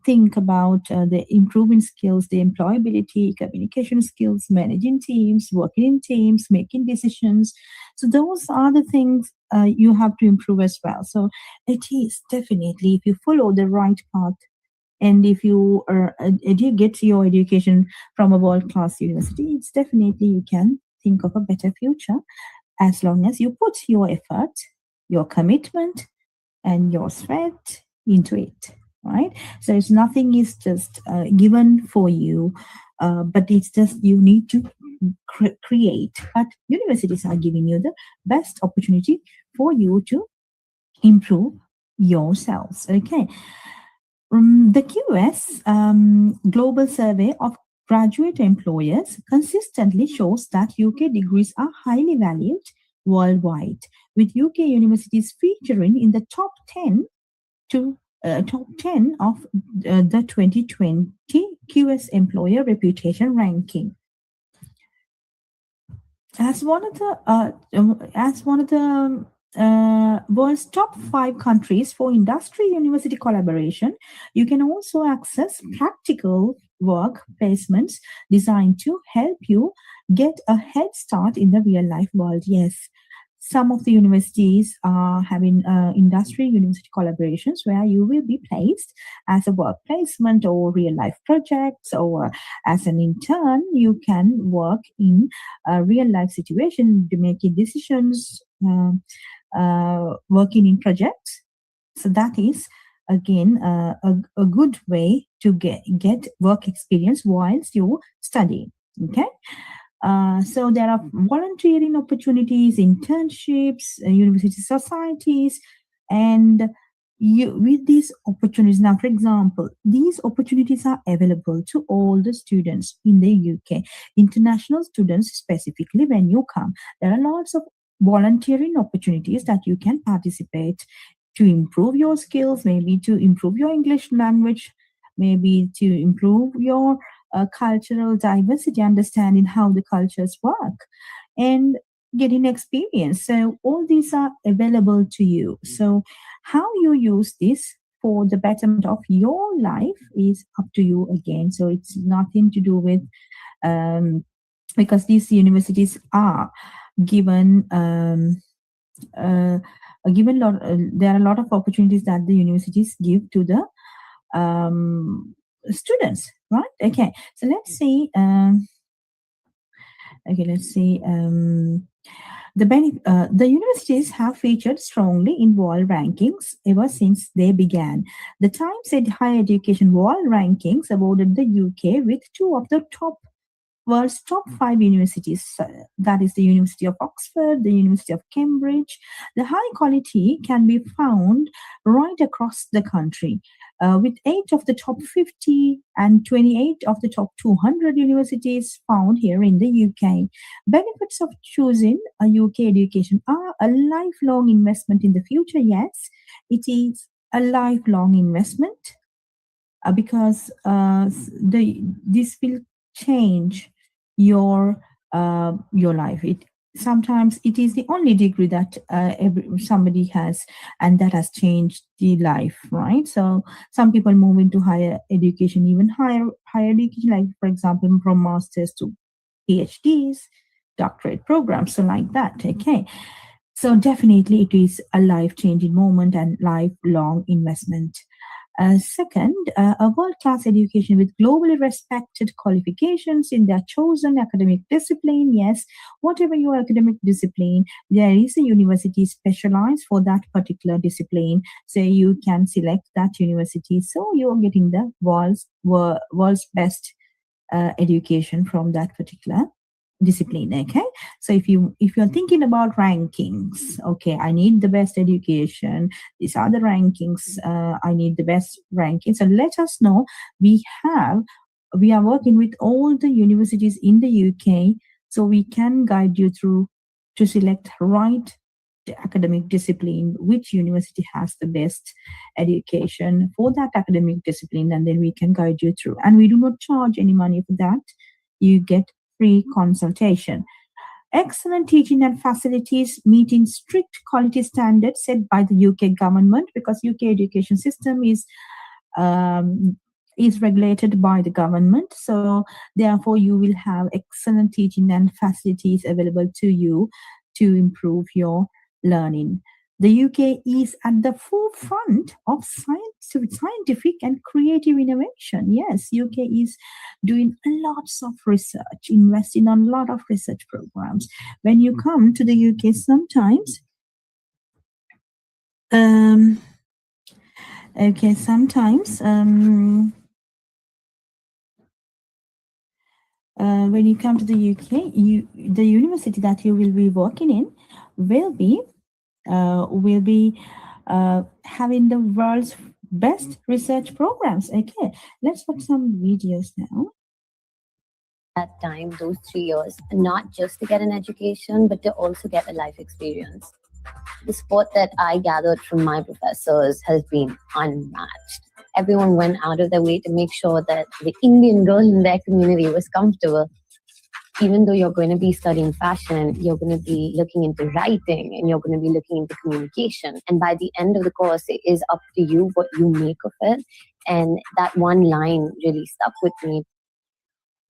think about the improving skills, the employability, communication skills, managing teams, working in teams, making decisions. So those are the things you have to improve as well. So it is definitely, if you follow the right path, and if you get your education from a world-class university, it's definitely you can think of a better future, as long as you put your effort, your commitment, and your sweat into it, right? So it's nothing is just given for you, but it's just you need to create. But universities are giving you the best opportunity for you to improve yourselves. Okay. The QS Global Survey of Graduate Employers consistently shows that UK degrees are highly valued worldwide, with UK universities featuring in the top 10 of the 2020 QS Employer Reputation Ranking. As one of the world's top 5 countries for industry university collaboration, you can also access practical work placements designed to help you get a head start in the real life world. Yes, some of the universities are having industry university collaborations where you will be placed as a work placement or real life projects, or as an intern, you can work in a real life situation, making decisions, working in projects. So that is again a good way to get work experience whilst you study. Okay. So there are volunteering opportunities, internships, university societies, and with these opportunities. Now, for example, these opportunities are available to all the students in the UK, international students specifically. When you come, there are lots of volunteering opportunities that you can participate to improve your skills, maybe to improve your English language, maybe to improve your cultural diversity, understanding how the cultures work, and getting experience. So all these are available to you. So how you use this for the betterment of your life is up to you again. So it's nothing to do with because these universities are given given lot. There are a lot of opportunities that the universities give to the students, right? Okay, so let's see. Let's see. The universities have featured strongly in world rankings ever since they began. The Times said higher education world rankings awarded the UK with two of the world's top 5 universities. That is the University of Oxford, the University of Cambridge. The high quality can be found right across the country, with 8 of the top 50 and 28 of the top 200 universities found here in the UK. Benefits of choosing a UK education are a lifelong investment in the future. Yes, it is a lifelong investment because this will change your life. Sometimes it is the only degree that somebody has, and that has changed the life, right? So some people move into higher education, even higher education, like for example from masters to PhDs, doctorate programs, so like that. Okay, so definitely it is a life-changing moment and lifelong investment. Second, a world-class education with globally respected qualifications in their chosen academic discipline. Yes, whatever your academic discipline, there is a university specialized for that particular discipline. So you can select that university. So you're getting the world's best education from that particular discipline. Okay, so if you're thinking about rankings, okay, I need the best education, these are the rankings, I need the best rankings, and let us know. We are working with all the universities in the UK, so we can guide you through to select right academic discipline, which university has the best education for that academic discipline, and then we can guide you through. And we do not charge any money for that. You get free consultation. Excellent teaching and facilities meeting strict quality standards set by the UK government, because UK education system is regulated by the government. So therefore you will have excellent teaching and facilities available to you to improve your learning. The UK is at the forefront of scientific and creative innovation. Yes, UK is doing lots of research, investing on a lot of research programs. When you come to the UK, sometimes, when you come to the UK, the university that you will be working in will be having the world's best research programs. Okay, let's watch some videos now. That time, those 3 years, not just to get an education, but to also get a life experience. The support that I gathered from my professors has been unmatched. Everyone went out of their way to make sure that the Indian girl in their community was comfortable. Even though you're going to be studying fashion, you're going to be looking into writing, and you're going to be looking into communication. And by the end of the course, it is up to you what you make of it. And that one line really stuck with me.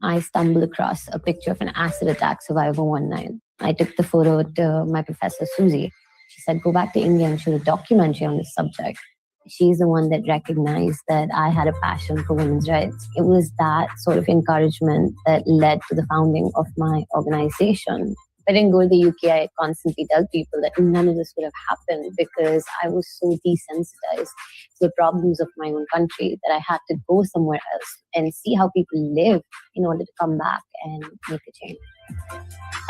I stumbled across a picture of an acid attack survivor one night. I took the photo to my professor, Susie. She said, go back to India and shoot a documentary on this subject. She's the one that recognized that I had a passion for women's rights. It was that sort of encouragement that led to the founding of my organization. When I go to the UK, I constantly tell people that none of this would have happened because I was so desensitized to the problems of my own country that I had to go somewhere else and see how people live in order to come back and make a change.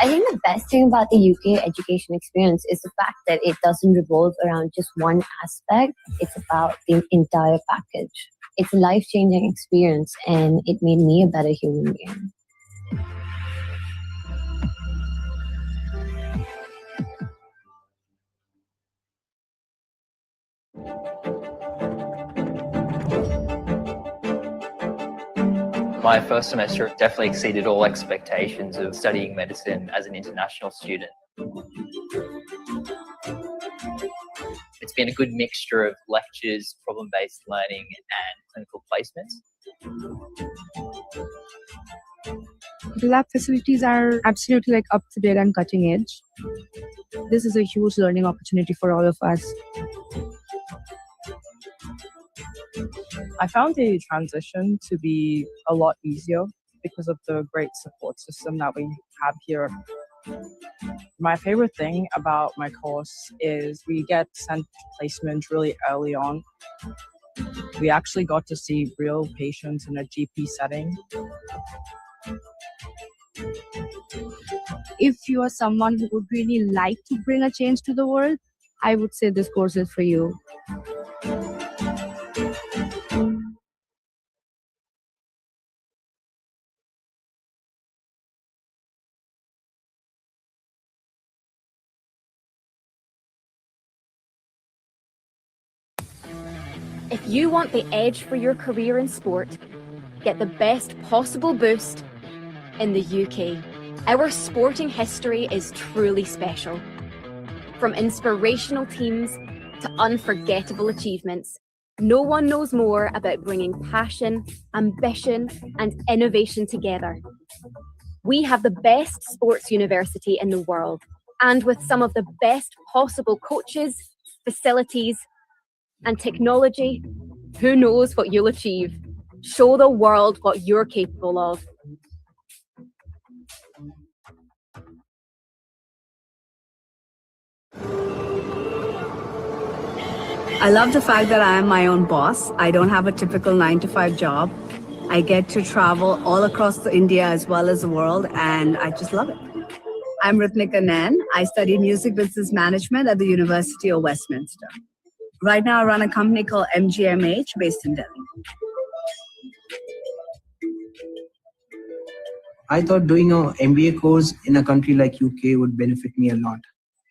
I think the best thing about the UK education experience is the fact that it doesn't revolve around just one aspect. It's about the entire package. It's a life-changing experience and it made me a better human being. My first semester definitely exceeded all expectations of studying medicine as an international student. It's been a good mixture of lectures, problem-based learning, and clinical placements. The lab facilities are absolutely up to date and cutting edge. This is a huge learning opportunity for all of us. I found the transition to be a lot easier because of the great support system that we have here. My favorite thing about my course is we get sent placement really early on. We actually got to see real patients in a GP setting. If you are someone who would really like to bring a change to the world, I would say this course is for you. If you want the edge for your career in sport, get the best possible boost in the UK. Our sporting history is truly special. From inspirational teams to unforgettable achievements, no one knows more about bringing passion, ambition, and innovation together. We have the best sports university in the world, and with some of the best possible coaches, facilities, and technology, who knows what you'll achieve? Show the world what you're capable of. I love the fact that I am my own boss. I don't have a typical 9-to-5 job. I get to travel all across India as well as the world, and I just love it. I'm Ritnika Nain. I study music business management at the University of Westminster. Right now, I run a company called MGMH based in Delhi. I thought doing an MBA course in a country like UK would benefit me a lot.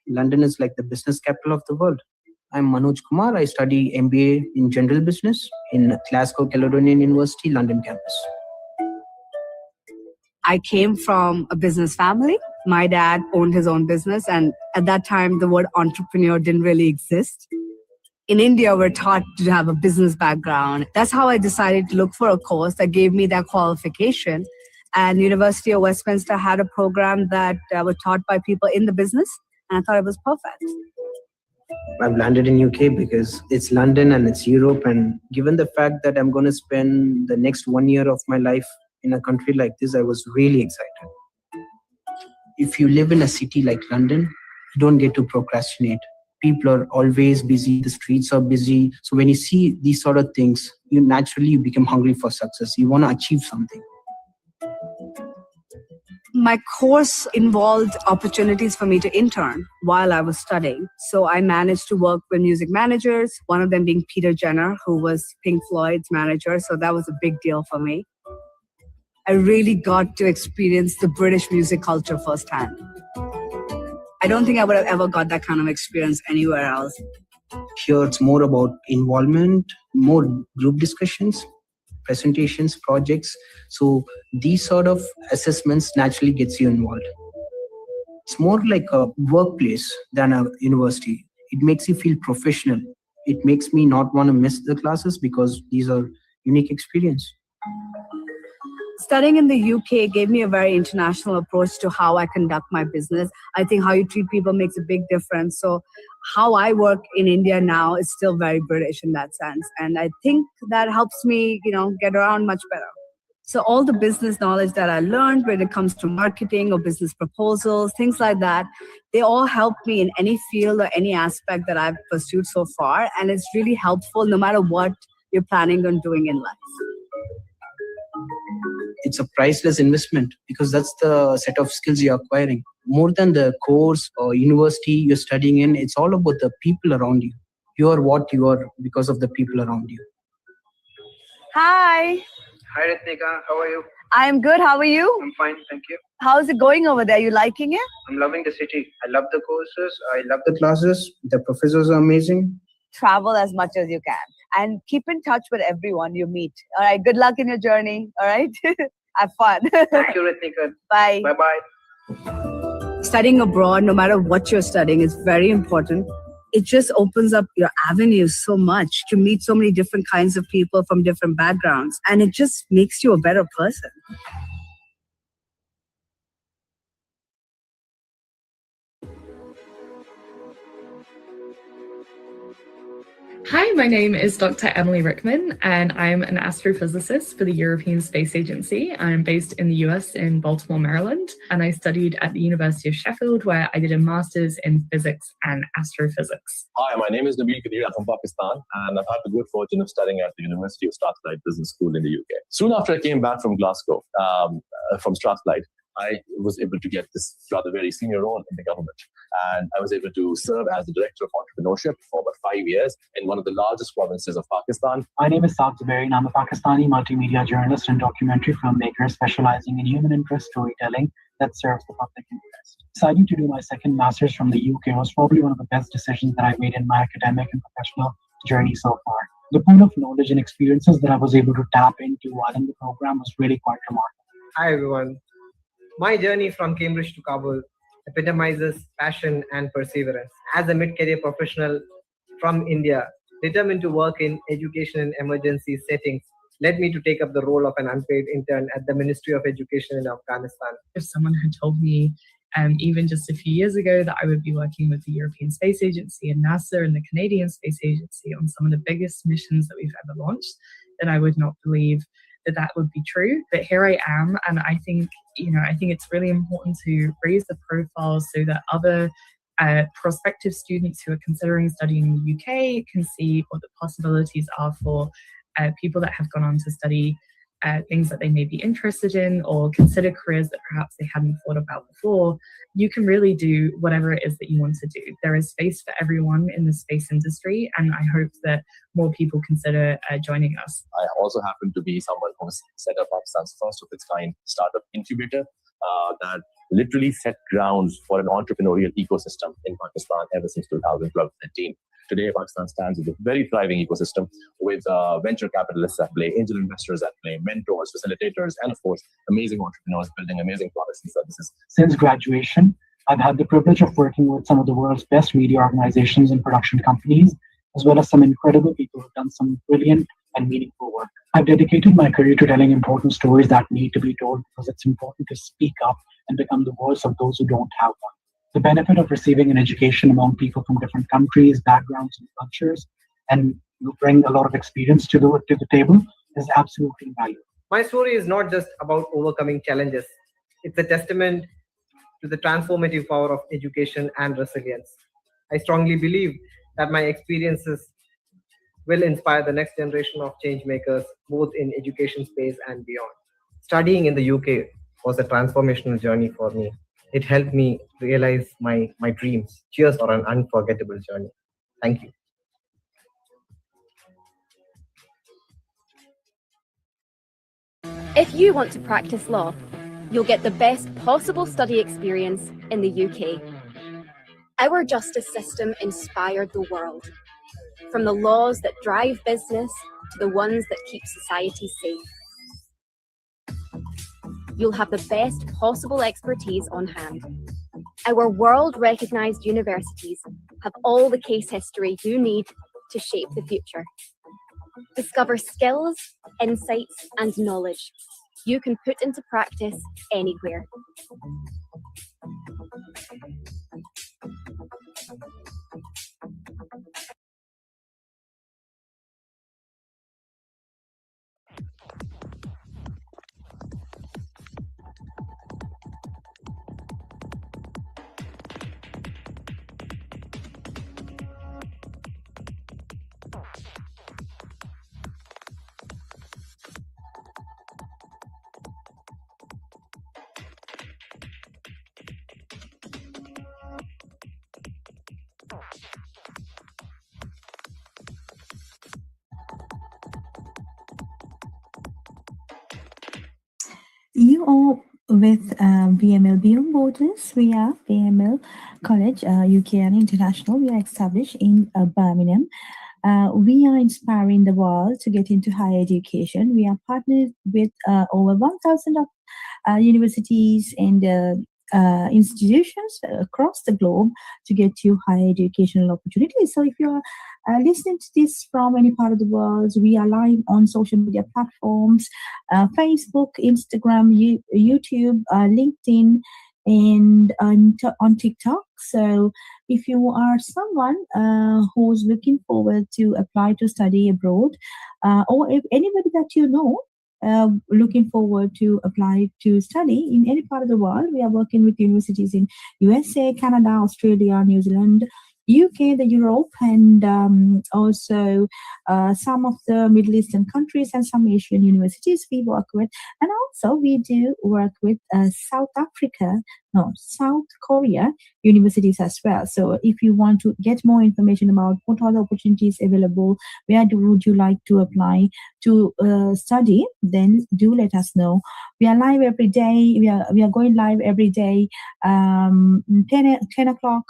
London is like the business capital of the world. I'm Manoj Kumar. I study MBA in General Business in Glasgow Caledonian University, London campus. I came from a business family. My dad owned his own business, and at that time, the word entrepreneur didn't really exist. In India, we're taught to have a business background. That's how I decided to look for a course that gave me that qualification. And University of Westminster had a program that was taught by people in the business, and I thought it was perfect. I've landed in UK because it's London and it's Europe, and given the fact that I'm going to spend the next 1 year of my life in a country like this, I was really excited. If you live in a city like London, you don't get to procrastinate. People are always busy, the streets are busy. So when you see these sort of things, you become hungry for success. You want to achieve something. My course involved opportunities for me to intern while I was studying. So I managed to work with music managers, one of them being Peter Jenner, who was Pink Floyd's manager. So that was a big deal for me. I really got to experience the British music culture firsthand. I don't think I would have ever got that kind of experience anywhere else. Here it's more about involvement, more group discussions, presentations, projects. So these sort of assessments naturally gets you involved. It's more like a workplace than a university. It makes you feel professional. It makes me not want to miss the classes because these are unique experience. Studying in the UK gave me a very international approach to how I conduct my business. I think how you treat people makes a big difference. So how I work in India now is still very British in that sense. And I think that helps me, get around much better. So all the business knowledge that I learned when it comes to marketing or business proposals, things like that, they all help me in any field or any aspect that I've pursued so far. And it's really helpful no matter what you're planning on doing in life. It's a priceless investment because that's the set of skills you're acquiring. More than the course or university you're studying in, it's all about the people around you. You are what you are because of the people around you. Hi. Hi Ratnika, how are you? I'm good. How are you? I'm fine, thank you. How's it going over there? You liking it? I'm loving the city. I love the courses. I love the classes. The professors are amazing. Travel as much as you can and keep in touch with everyone you meet. All right. Good luck in your journey. All right. Have fun. Thank you, Ratnika. Bye. Bye-bye. Studying abroad, no matter what you're studying, is very important. It just opens up your avenues so much. You meet so many different kinds of people from different backgrounds, and it just makes you a better person. Hi, my name is Dr. Emily Rickman, and I'm an astrophysicist for the European Space Agency. I'm based in the US in Baltimore, Maryland, and I studied at the University of Sheffield, where I did a master's in physics and astrophysics. Hi, my name is Nabil Kadir. I'm from Pakistan, and I've had the good fortune of studying at the University of Strathclyde Business School in the UK. Soon after I came back from Glasgow, from Strathclyde, I was able to get this rather very senior role in the government. And I was able to serve as the Director of Entrepreneurship for about 5 years in one of the largest provinces of Pakistan. My name is Saad Zubairi, and I'm a Pakistani multimedia journalist and documentary filmmaker specializing in human interest storytelling that serves the public interest. Deciding to do my second master's from the UK was probably one of the best decisions that I made in my academic and professional journey so far. The pool of knowledge and experiences that I was able to tap into while in the program was really quite remarkable. Hi everyone. My journey from Cambridge to Kabul epitomizes passion and perseverance. As a mid-career professional from India, determined to work in education in emergency settings, led me to take up the role of an unpaid intern at the Ministry of Education in Afghanistan. If someone had told me even just a few years ago that I would be working with the European Space Agency and NASA and the Canadian Space Agency on some of the biggest missions that we've ever launched, then I would not believe that would be true. But here I am, and I think it's really important to raise the profiles so that other prospective students who are considering studying in the UK can see what the possibilities are for people that have gone on to study things that they may be interested in or consider careers that perhaps they hadn't thought about before. You can really do whatever it is that you want to do. There is space for everyone in the space industry, and I hope that more people consider joining us. I also happen to be someone who has set up Pakistan's first of its kind startup incubator that literally set grounds for an entrepreneurial ecosystem in Pakistan ever since 2012-13. Today, Pakistan stands with a very thriving ecosystem with venture capitalists at play, angel investors at play, mentors, facilitators, and of course, amazing entrepreneurs building amazing products and services. Since graduation, I've had the privilege of working with some of the world's best media organizations and production companies, as well as some incredible people who've done some brilliant and meaningful work. I've dedicated my career to telling important stories that need to be told because it's important to speak up and become the voice of those who don't have one. The benefit of receiving an education among people from different countries, backgrounds, and cultures, and bring a lot of experience to the table is absolutely valuable. My story is not just about overcoming challenges. It's a testament to the transformative power of education and resilience. I strongly believe that my experiences will inspire the next generation of change makers, both in education space and beyond. Studying in the UK was a transformational journey for me. It helped me realize my dreams. Cheers for an unforgettable journey. Thank you. If you want to practice law, you'll get the best possible study experience in the UK. Our justice system inspired the world, from the laws that drive business to the ones that keep society safe. You'll have the best possible expertise on hand. Our world-recognized universities have all the case history you need to shape the future. Discover skills, insights, and knowledge you can put into practice anywhere. You are with BML Beyond Borders. We are BML College, UK and International. We are established in Birmingham. We are inspiring the world to get into higher education. We are partnered with over 1,000 of universities and institutions across the globe to get you higher educational opportunities. So if you're listening to this from any part of the world, we are live on social media platforms, Facebook, Instagram, YouTube, LinkedIn, and on TikTok. So if you are someone who's looking forward to apply to study abroad, or if anybody that you know looking forward to apply to study in any part of the world, we are working with universities in USA, Canada, Australia, New Zealand, UK, the Europe, and also some of the Middle Eastern countries and some Asian universities we work with. And also we do work with South Korea universities as well. So if you want to get more information about what are the opportunities available, would you like to apply to study, then do let us know. We are live every day. We are going live every day, 10 o'clock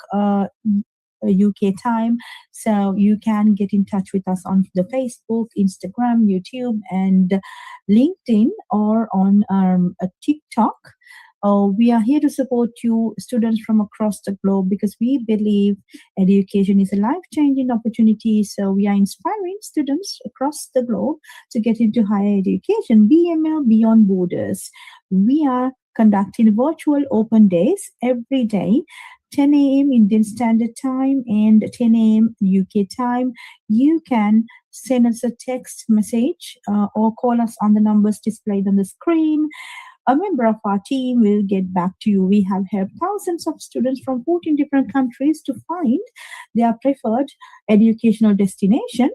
UK time. So you can get in touch with us on the Facebook, Instagram, YouTube, and LinkedIn, or on a TikTok. We are here to support you, students from across the globe, because we believe education is a life-changing opportunity. So we are inspiring students across the globe to get into higher education. BML Beyond Borders. We are conducting virtual open days every day, 10 a.m. Indian Standard Time and 10 a.m. UK time. You can send us a text message or call us on the numbers displayed on the screen. A member of our team will get back to you. We have helped thousands of students from 14 different countries to find their preferred educational destination.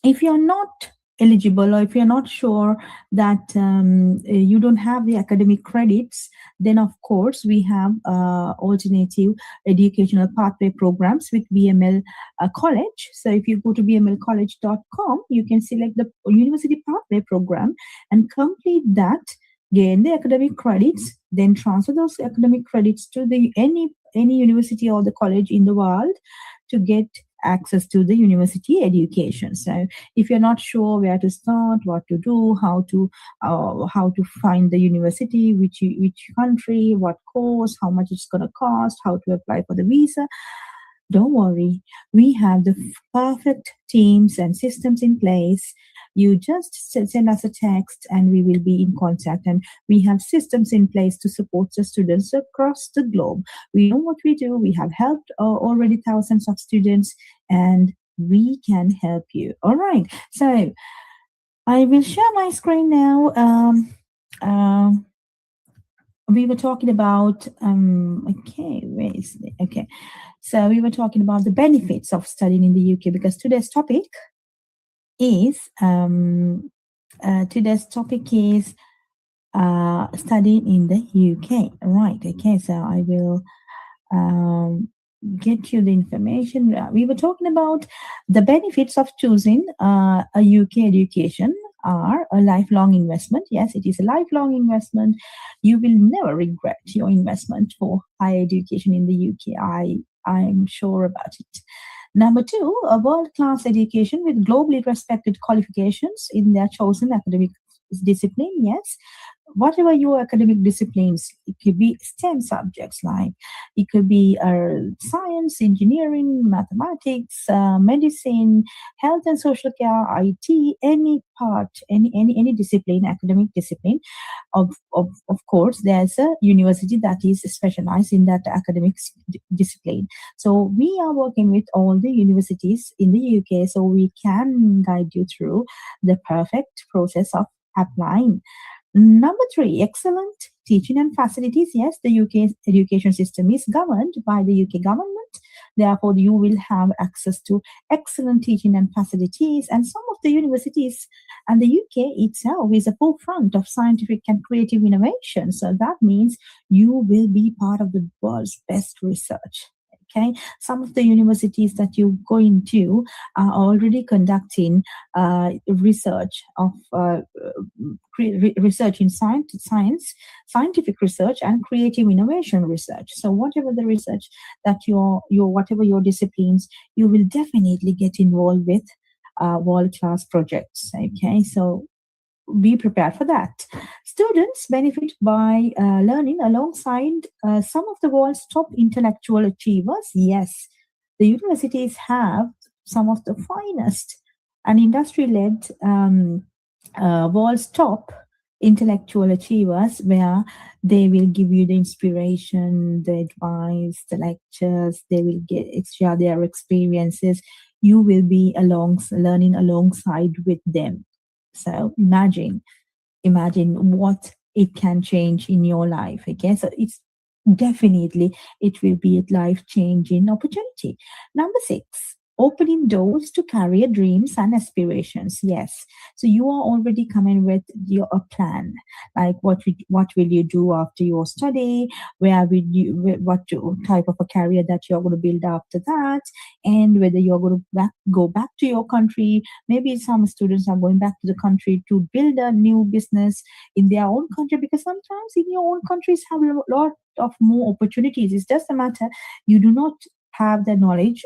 If you're not eligible, or if you're not sure that you don't have the academic credits, then of course we have alternative educational pathway programs with BML College. So if you go to bmlcollege.com, you can select the university pathway program and complete that, gain the academic credits, then transfer those academic credits to the any university or the college in the world to get access to the university education. So if you're not sure where to start, what to do, how to find the university, which country, what course, how much it's going to cost, how to apply for the visa, don't worry. We have the perfect teams and systems in place. You just send us a text and we will be in contact, and we have systems in place to support the students across the globe. We know what we do. We have helped already thousands of students, and we can help you. All right. So I will share my screen now. We were talking about, so we were talking about the benefits of studying in the UK, because today's topic is studying in the UK. Right. Okay. So I will get you the information. We were talking about the benefits of choosing a UK education are a lifelong investment. Yes, it is a lifelong investment. You will never regret your investment for higher education in the UK. I'm sure about it. Number two, a world-class education with globally respected qualifications in their chosen academic discipline. Yes, whatever your academic disciplines, it could be STEM subjects, like it could be science, engineering, mathematics, medicine, health and social care, IT, any part, any discipline, academic discipline. Of course, there's a university that is specialized in that academic discipline. So we are working with all the universities in the UK, so we can guide you through the perfect process of applying. Number three, excellent teaching and facilities. Yes, the UK education system is governed by the UK government. Therefore, you will have access to excellent teaching and facilities. And some of the universities and the UK itself is a forefront of scientific and creative innovation. So that means you will be part of the world's best research. Okay, some of the universities that you go into are already conducting research of research in science, scientific research, and creative innovation research. So whatever the research that your whatever your disciplines, you will definitely get involved with world-class projects. Okay, so be prepared for that. Students benefit by learning alongside some of the world's top intellectual achievers. Yes, the universities have some of the finest and industry-led world's top intellectual achievers, where they will give you the inspiration, the advice, the lectures. They will share their experiences. You will be learning alongside with them. So imagine what it can change in your life. Okay, so it's definitely, it will be a life-changing opportunity. Number 6, opening doors to career dreams and aspirations. Yes, so you are already coming with your plan, like what will you do after your study, where will you, what type of a career that you're going to build after that, and whether you're going to go back to your country. Maybe some students are going back to the country to build a new business in their own country, because sometimes in your own countries have a lot of more opportunities. It's just a matter you do not have the knowledge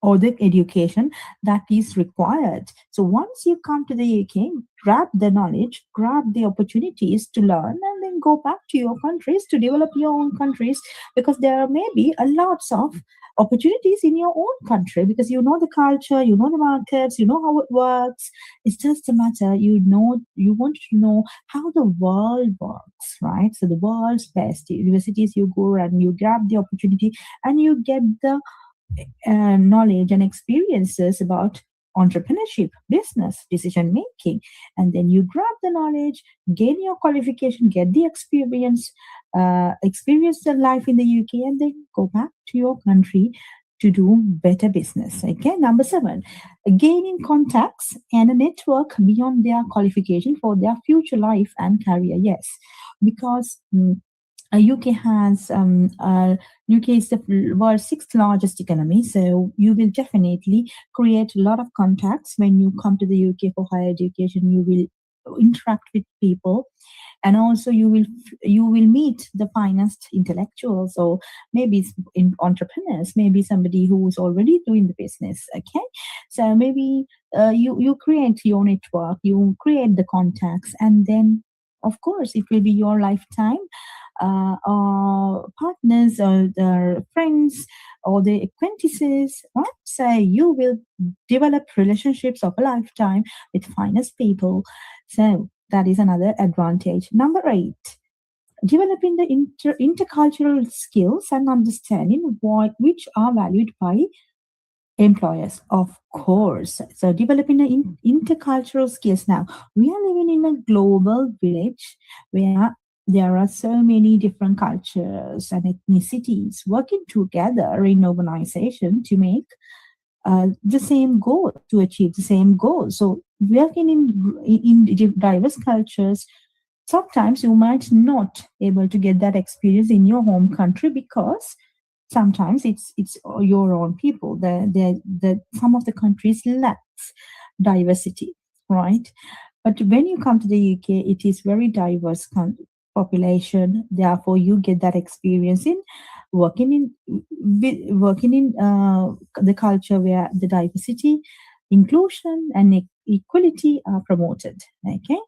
or the education that is required. So once you come to the UK, grab the knowledge, grab the opportunities to learn, and then go back to your countries to develop your own countries, because there may be a lots of opportunities in your own country, because you know the culture, you know the markets, you know how it works. It's just a matter you want to know how the world works, right? So the world's best universities, you go and you grab the opportunity, and you get the knowledge and experiences about entrepreneurship, business, decision making, and then you grab the knowledge, gain your qualification, get the experience, experience the life in the UK, and then go back to your country to do better business. Okay, number 7, gaining contacts and a network beyond their qualification for their future life and career. Yes, because UK has UK is the world's 6th largest economy, so you will definitely create a lot of contacts when you come to the UK for higher education. You will interact with people, and also you will meet the finest intellectuals, or maybe entrepreneurs, maybe somebody who is already doing the business. Okay, so maybe you create your network, you create the contacts, and then of course it will be your lifetime or partners, or their friends, or the acquaintances, right? So you will develop relationships of a lifetime with finest people. So that is another advantage. Number 8, developing the intercultural skills and understanding which are valued by employers, of course. So developing the intercultural skills. Now we are living in a global village where there are so many different cultures and ethnicities working together in organization to make the same goal, to achieve the same goal. So working in diverse cultures, sometimes you might not able to get that experience in your home country, because sometimes it's your own people. The some of the countries lacks diversity, right? But when you come to the UK, it is very diverse population. Therefore, you get that experience in working in the culture where the diversity, inclusion, and equality are promoted. Okay,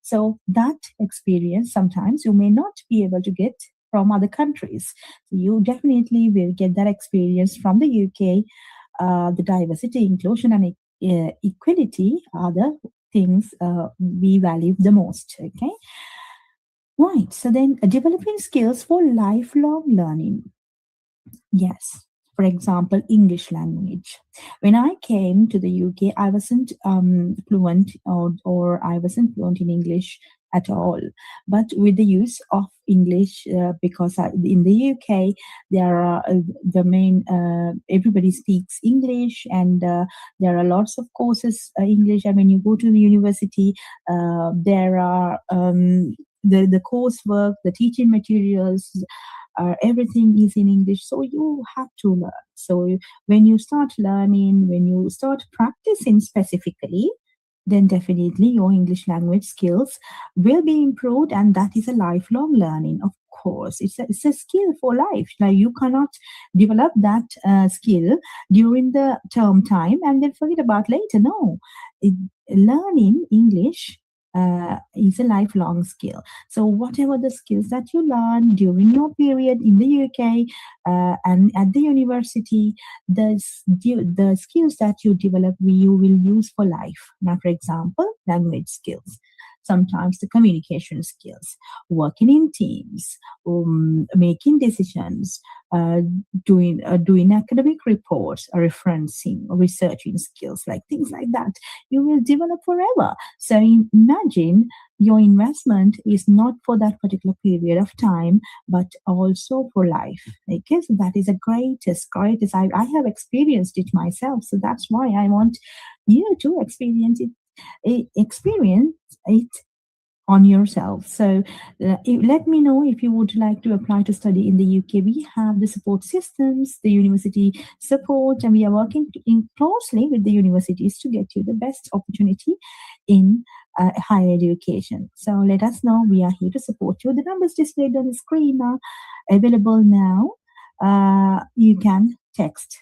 so that experience sometimes you may not be able to get from other countries. You definitely will get that experience from the UK. The diversity, inclusion, and equality are the things we value the most. Okay. Right, so then developing skills for lifelong learning. Yes, for example, English language. When I came to the UK, I wasn't fluent, or I wasn't fluent in English at all. But with the use of English, because in the UK, there are the main, everybody speaks English, and there are lots of courses English. And when you go to the university, there are the coursework, the teaching materials everything is in English, so you have to learn. So when you start learning, when you start practicing specifically, then definitely your English language skills will be improved, and that is a lifelong learning. Of course, it's a skill for life. Now you cannot develop that skill during the term time and then forget about later. No, it, learning English is a lifelong skill. So whatever the skills that you learn during your period in the UK and at the university, the skills that you develop, you will use for life. Now, for example, language skills. Sometimes the communication skills, working in teams, making decisions, doing academic reports, referencing, researching skills, like things like that, you will develop forever. So imagine your investment is not for that particular period of time, but also for life. Okay, so that is the greatest. I have experienced it myself, so that's why I want you to experience it on yourself. So let me know if you would like to apply to study in the UK. We have the support systems, the university support, and we are working closely with the universities to get you the best opportunity in higher education. So let us know. We are here to support you. The numbers displayed on the screen are available now. You can text.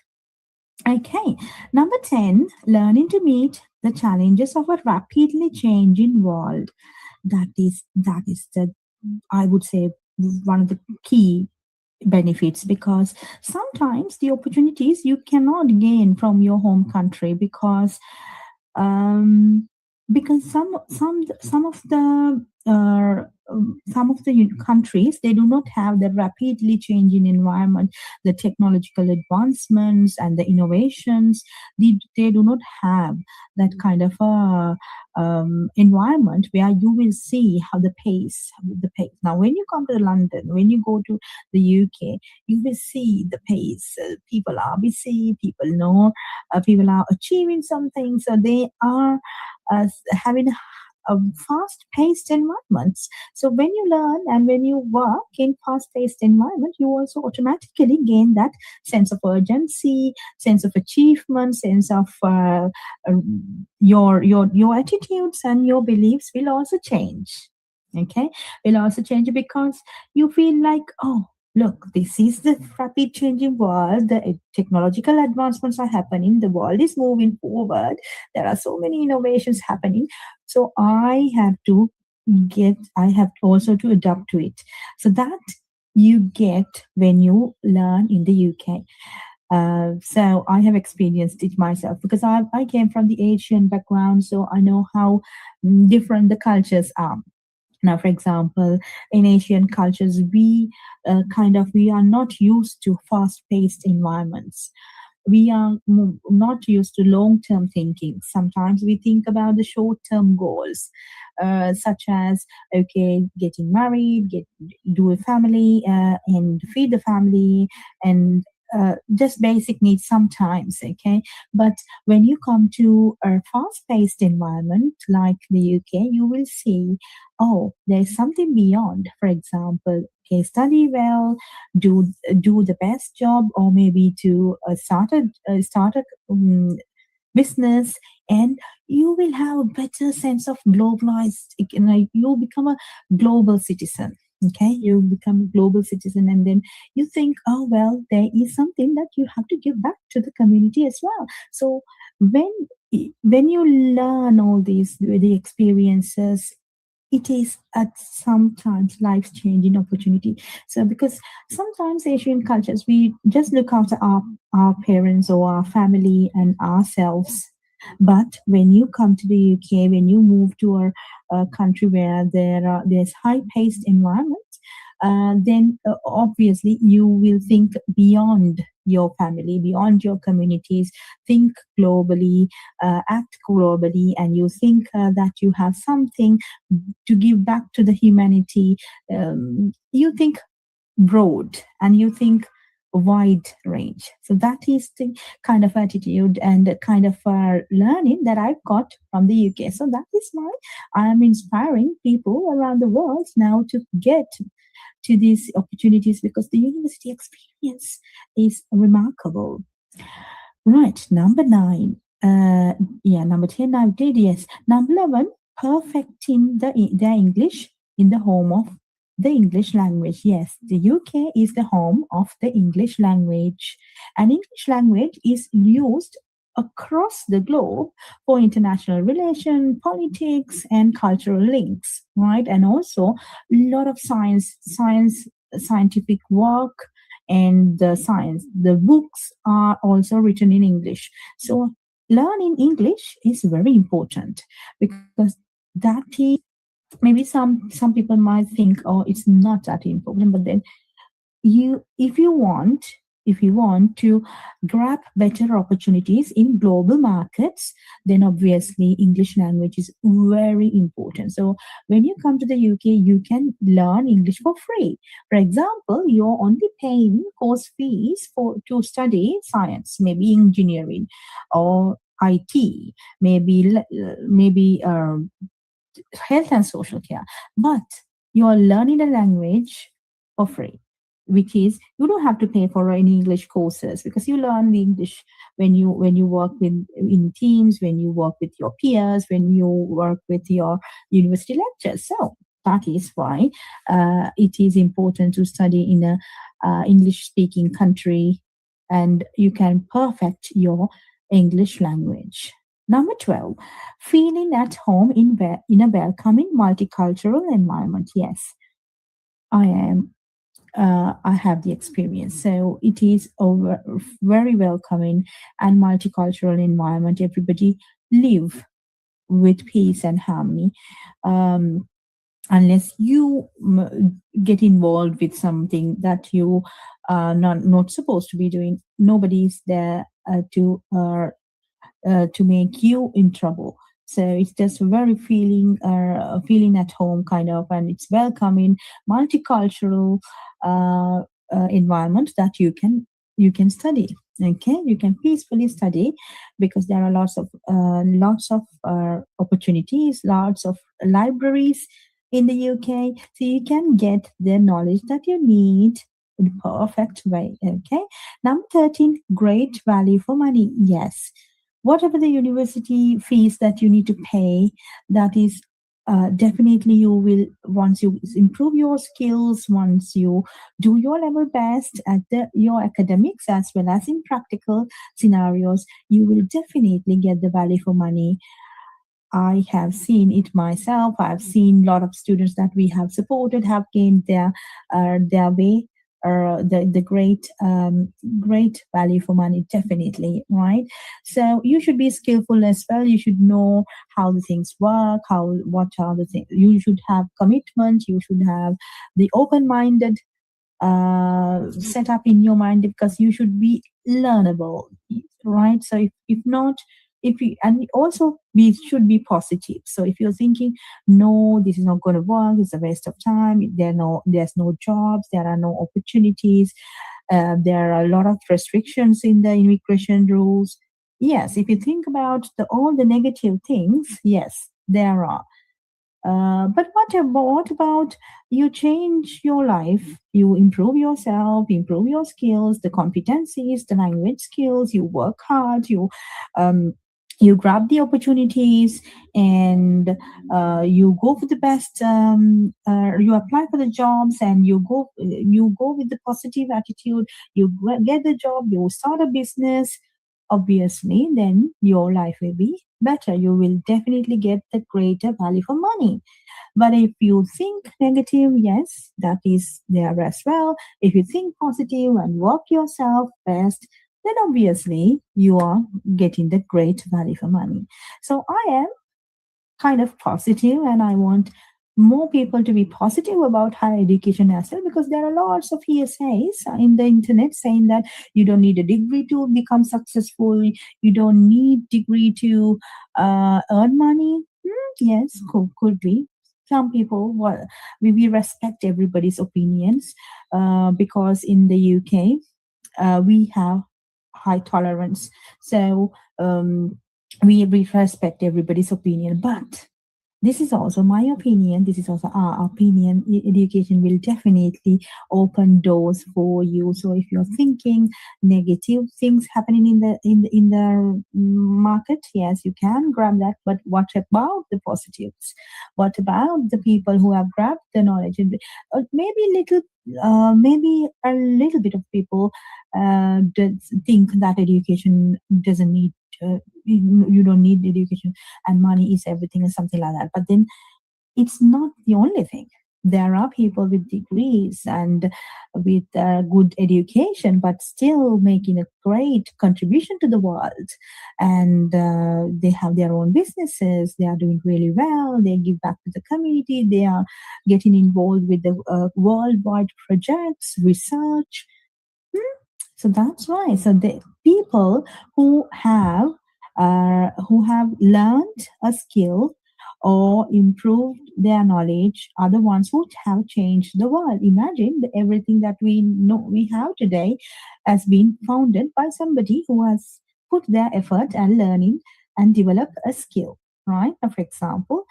Okay, number 10, learning to meet the challenges of a rapidly changing world. That is the, I would say, one of the key benefits, because sometimes the opportunities you cannot gain from your home country because some of the countries, they do not have the rapidly changing environment, the technological advancements and the innovations. They do not have that kind of environment where you will see how the pace. Now, when you come to London, when you go to the UK, you will see the pace. People are busy. People know. People are achieving something. So they are having a fast-paced environments. So when you learn and when you work in fast-paced environment, you also automatically gain that sense of urgency, sense of achievement, sense of your attitudes and your beliefs will also change. Okay, will also change because you feel like, oh, look, this is the rapid changing world. The technological advancements are happening. The world is moving forward. There are so many innovations happening. So I have also to adapt to it. So that you get when you learn in the UK. So I have experienced it myself because I came from the Asian background, so I know how different the cultures are. Now, for example, in Asian cultures, we are not used to fast-paced environments. We are not used to long-term thinking. Sometimes we think about the short-term goals, such as, okay, getting married, do a family, and feed the family, and just basic needs sometimes, okay? But when you come to a fast-paced environment like the UK, you will see, oh, there's something beyond. For example, okay, study well, do the best job, or maybe to start a business, and you will have a better sense of globalized. You'll become a global citizen. Okay, you become a global citizen, and then you think, oh well, there is something that you have to give back to the community as well. So when you learn all these, the experiences, it is at sometimes life-changing opportunity. So because sometimes Asian cultures, we just look after our parents or our family and ourselves. But when you come to the UK, when you move to a country where there's high-paced environment, then obviously you will think beyond your family, beyond your communities, think globally, act globally, and you think that you have something to give back to the humanity. You think broad, and you think wide range. So that is the kind of attitude and the kind of learning that I got from the UK. So that is why I am inspiring people around the world now to get to these opportunities, because the university experience is remarkable. Right, number 9. Number 10 I did, yes. Number 11, perfecting their English in the home of the English language. Yes, the UK is the home of the English language. And English language is used across the globe for international relation, politics, and cultural links, right? And also a lot of scientific work, and the books are also written in English. So learning English is very important, because that is, maybe some people might think, oh, it's not that important, but then if you want to grab better opportunities in global markets, then obviously English language is very important. So when you come to the UK, you can learn English for free. For example, you're only paying course fees to study science, maybe engineering or IT, maybe health and social care, but you're learning the language for free, which is you don't have to pay for any English courses, because you learn the English when you work in teams, when you work with your peers, when you work with your university lectures. So that is why it is important to study in a English speaking country, and you can perfect your English language. Number 12, feeling at home in a welcoming multicultural environment. Yes, I am. I have the experience. So it is a very welcoming and multicultural environment. Everybody live with peace and harmony. Unless you get involved with something that you are not supposed to be doing, nobody is there to make you in trouble. So it's just very feeling at home kind of, and it's welcoming, multicultural environment that you can study. Okay, you can peacefully study, because there are lots of opportunities, lots of libraries in the UK, so you can get the knowledge that you need in a perfect way. Okay, number 13, great value for money. Yes, whatever the university fees that you need to pay, that is definitely you will, once you improve your skills, once you do your level best at your academics as well as in practical scenarios, you will definitely get the value for money. I have seen it myself. I've seen a lot of students that we have supported have gained their way, the great value for money, definitely, right? So you should be skillful as well. You should know how the things work, what are the things. You should have commitment. You should have the open-minded set up in your mind, because you should be learnable, right? So if not, if you, and also we should be positive. So if you're thinking, no, this is not going to work, it's a waste of time, there's no jobs, there are no opportunities, there are a lot of restrictions in the immigration rules. Yes, if you think about all the negative things, yes, there are. But what about you change your life, you improve yourself, improve your skills, the competencies, the language skills, you work hard, you grab the opportunities, and you go for the best, you apply for the jobs, and you go with the positive attitude, you get the job, you start a business, obviously then your life will be better. You will definitely get the greater value for money. But if you think negative, yes, that is there as well. If you think positive and work yourself best, then obviously you are getting the great value for money. So I am kind of positive, and I want more people to be positive about higher education as well, because there are lots of hearsays in the internet saying that you don't need a degree to become successful, you don't need degree to earn money. Yes, could be. Some people, well, we respect everybody's opinions, because in the UK we have high tolerance. So we respect everybody's opinion, but this is also my opinion. This is also our opinion. Education will definitely open doors for you. So if you're thinking negative things happening in the market, yes, you can grab that. But what about the positives? What about the people who have grabbed the knowledge? Maybe a little bit of people think that education doesn't need. You don't need education and money is everything or something like that, but then it's not the only thing. There are people with degrees and with good education but still making a great contribution to the world, and they have their own businesses. They are doing really well. They give back to the community. They are getting involved with the worldwide projects, research. So that's why. So the people who have learned a skill or improved their knowledge are the ones who have changed the world. Imagine that everything that we know we have today has been founded by somebody who has put their effort and learning and developed a skill, right? For example,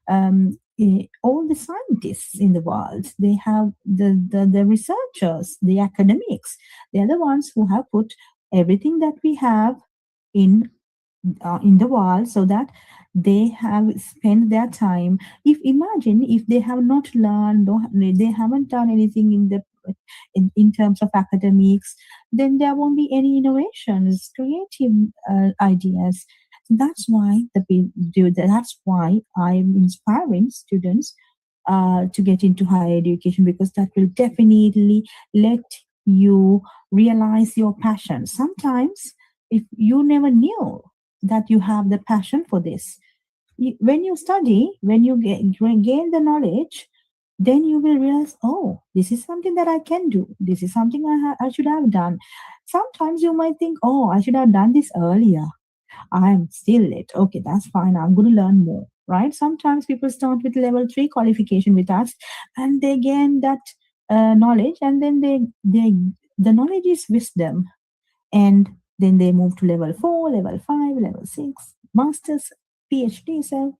all the scientists in the world, they have the researchers, the academics. They are the ones who have put everything that we have in the world, so that they have spent their time. Imagine if they have not learned or they haven't done anything in terms of academics, then there won't be any innovations, creative ideas. That's why that's why I'm inspiring students to get into higher education, because that will definitely let you realize your passion. Sometimes if you never knew that you have the passion for this, when you study, when you gain the knowledge, then you will realize, oh, this is something that I can do. This is something I should have done. Sometimes you might think, oh, I should have done this earlier. I'm still late. Okay, that's fine. I'm going to learn more, right? Sometimes people start with level 3 qualification with us and they gain that knowledge, and then the knowledge is wisdom. And then they move to level 4, level 5, level 6, masters, PhD. So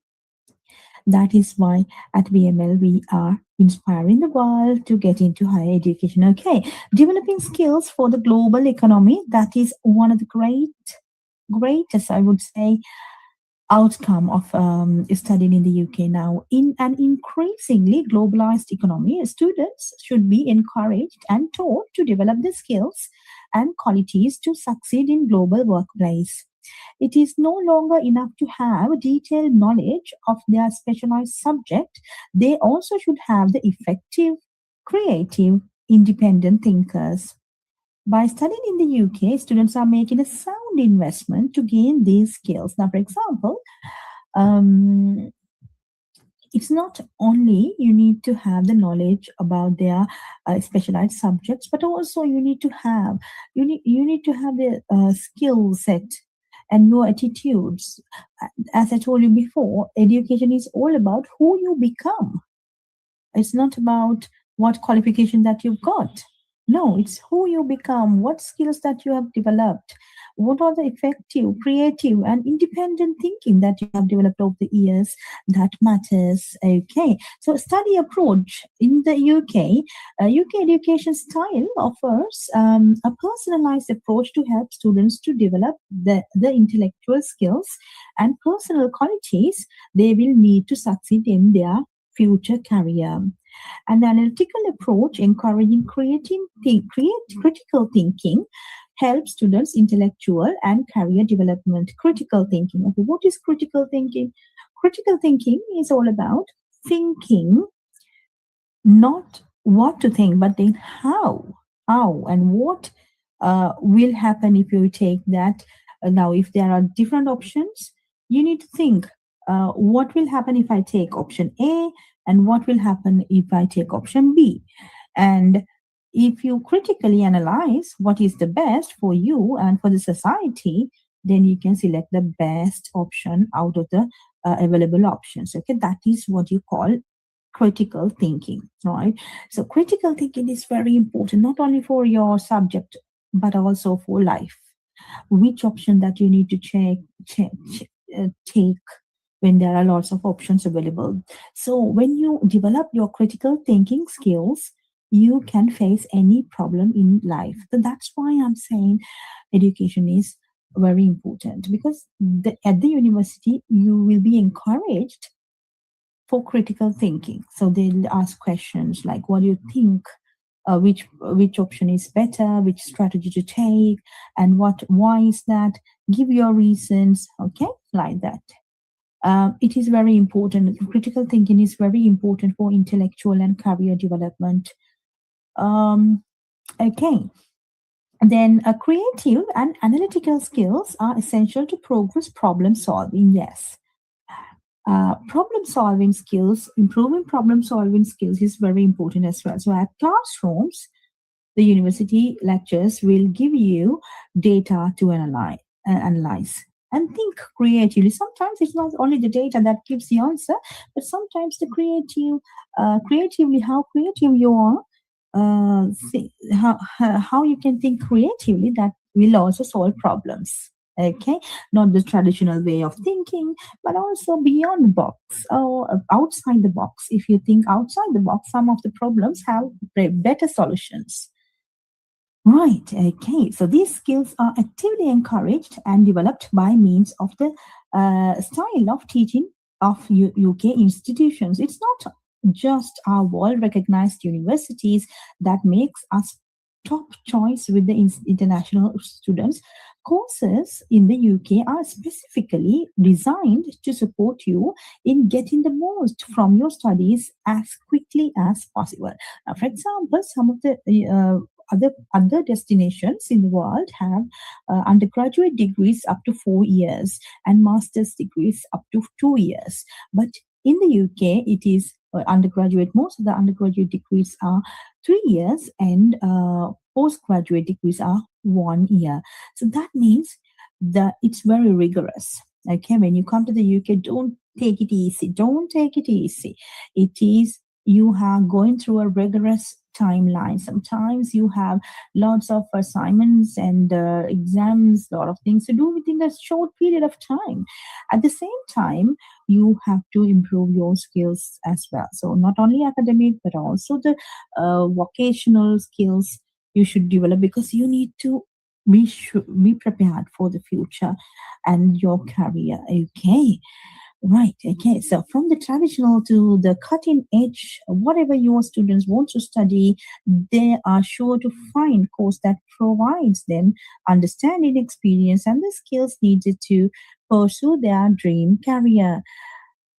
that is why at BML we are inspiring the world to get into higher education. Okay, developing skills for the global economy. That is one of the greatest, I would say, outcome of studying in the UK now. In an increasingly globalized economy, students should be encouraged and taught to develop the skills and qualities to succeed in global workplace. It is no longer enough to have detailed knowledge of their specialized subject. They also should have the effective, creative, independent thinkers. By studying in the UK, students are making a sound investment to gain these skills. Now, for example, it's not only you need to have the knowledge about their specialized subjects, but also you need to have the skill set and your attitudes. As I told you before, education is all about who you become. It's not about what qualification that you've got. No, it's who you become, what skills that you have developed, what are the effective, creative, and independent thinking that you have developed over the years that matters. Okay, so study approach in the UK. UK education style offers a personalized approach to help students to develop the intellectual skills and personal qualities they will need to succeed in their future career. An analytical approach encouraging critical thinking helps students' intellectual and career development. Critical thinking. Okay, what is critical thinking? Critical thinking is all about thinking, not what to think, but then how and what will happen if you take that. Now, if there are different options, you need to think what will happen if I take option A, and what will happen if I take option B. And if you critically analyze what is the best for you and for the society, then you can select the best option out of the available options. Okay, that is what you call critical thinking, right? So critical thinking is very important, not only for your subject but also for life. Which option that you need to take when there are lots of options available. So when you develop your critical thinking skills, you can face any problem in life. So that's why I'm saying education is very important, because at the university you will be encouraged for critical thinking. So they'll ask questions like, what do you think? Which option is better? Which strategy to take? And why is that? Give your reasons. Okay, like that. It is very important. Critical thinking is very important for intellectual and career development. Okay. Then creative and analytical skills are essential to progress problem solving. Yes. Problem solving skills, improving problem solving skills is very important as well. So at classrooms, the university lectures will give you data to analyze and think creatively. Sometimes it's not only the data that gives the answer, but sometimes the creatively, how creative you are, how you can think creatively, that will also solve problems. Okay, not the traditional way of thinking, but also beyond the box or outside the box. If you think outside the box, some of the problems have better solutions. Right, okay. So these skills are actively encouraged and developed by means of the style of teaching of UK institutions. It's not just our world-recognized universities that makes us top choice with the international students. Courses in the UK are specifically designed to support you in getting the most from your studies as quickly as possible. Now, for example, some of the other destinations in the world have undergraduate degrees up to 4 years and master's degrees up to 2 years. But in the UK, it is undergraduate. Most of the undergraduate degrees are 3 years, and postgraduate degrees are 1 year. So that means that it's very rigorous. Okay, when you come to the UK, don't take it easy. Don't take it easy. It is, you are going through a rigorous timeline. Sometimes you have lots of assignments and exams, a lot of things to do within a short period of time. At the same time, you have to improve your skills as well. So not only academic, but also the vocational skills you should develop, because you need to be prepared for the future and your career. Okay. Right. Okay. So from the traditional to the cutting edge, whatever your students want to study, they are sure to find course that provides them understanding, experience, and the skills needed to pursue their dream career.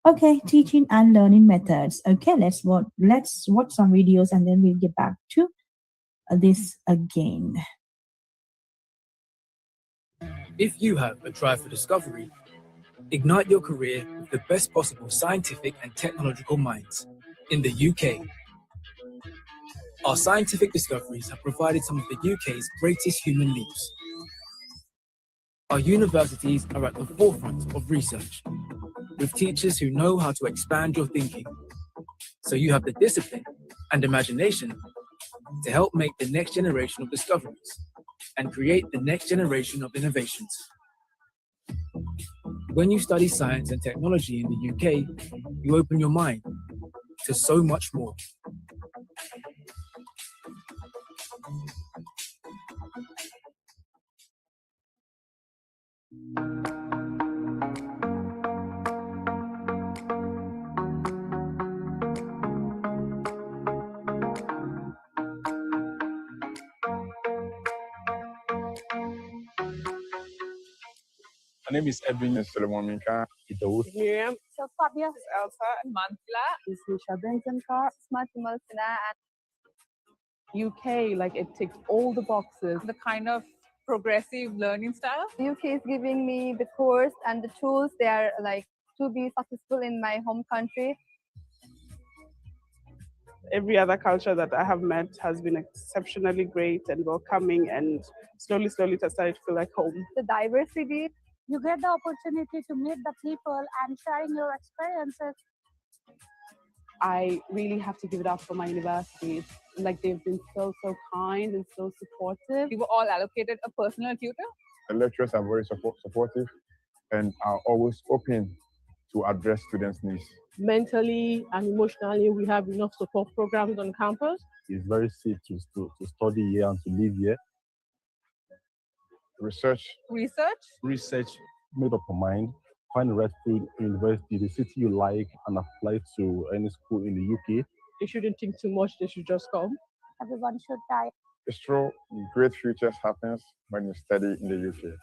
Okay, teaching and learning methods. Okay, let's watch some videos and then we'll get back to this again. If you have a drive for discovery, ignite your career with the best possible scientific and technological minds in the UK. Our scientific discoveries have provided some of the UK's greatest human leaps. Our universities are at the forefront of research, with teachers who know how to expand your thinking, so you have the discipline and imagination to help make the next generation of discoveries and create the next generation of innovations. When you study science and technology in the UK, you open your mind to so much more. My name is Edwin Solomon Minka. Miriam. So Fabia. This is Elsa. Mantla. This is Risha Benzankar. Smarty UK, like it ticks all the boxes. The kind of progressive learning style. UK is giving me the course and the tools they are like to be successful in my home country. Every other culture that I have met has been exceptionally great and welcoming, and slowly it has started to feel like home. The diversity. You get the opportunity to meet the people and sharing your experiences. I really have to give it up for my university. Like, they've been so kind and so supportive. We were all allocated a personal tutor. The lecturers are very supportive and are always open to address students' needs. Mentally and emotionally, we have enough support programs on campus. It's very safe to study here and to live here. Research made up your mind. Find the right field, university, the city you like, and apply to any school in the UK. They shouldn't think too much, they should just come. Everyone should try. It's true, great futures happens when you study in the UK.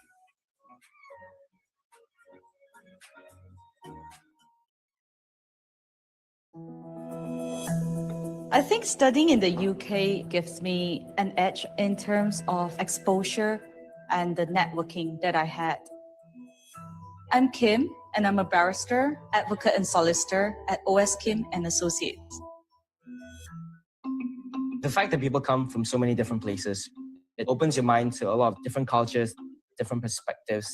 I think studying in the UK gives me an edge in terms of exposure and the networking that I had. I'm Kim, and I'm a barrister, advocate and solicitor at OS Kim and Associates. The fact that people come from so many different places, it opens your mind to a lot of different cultures, different perspectives.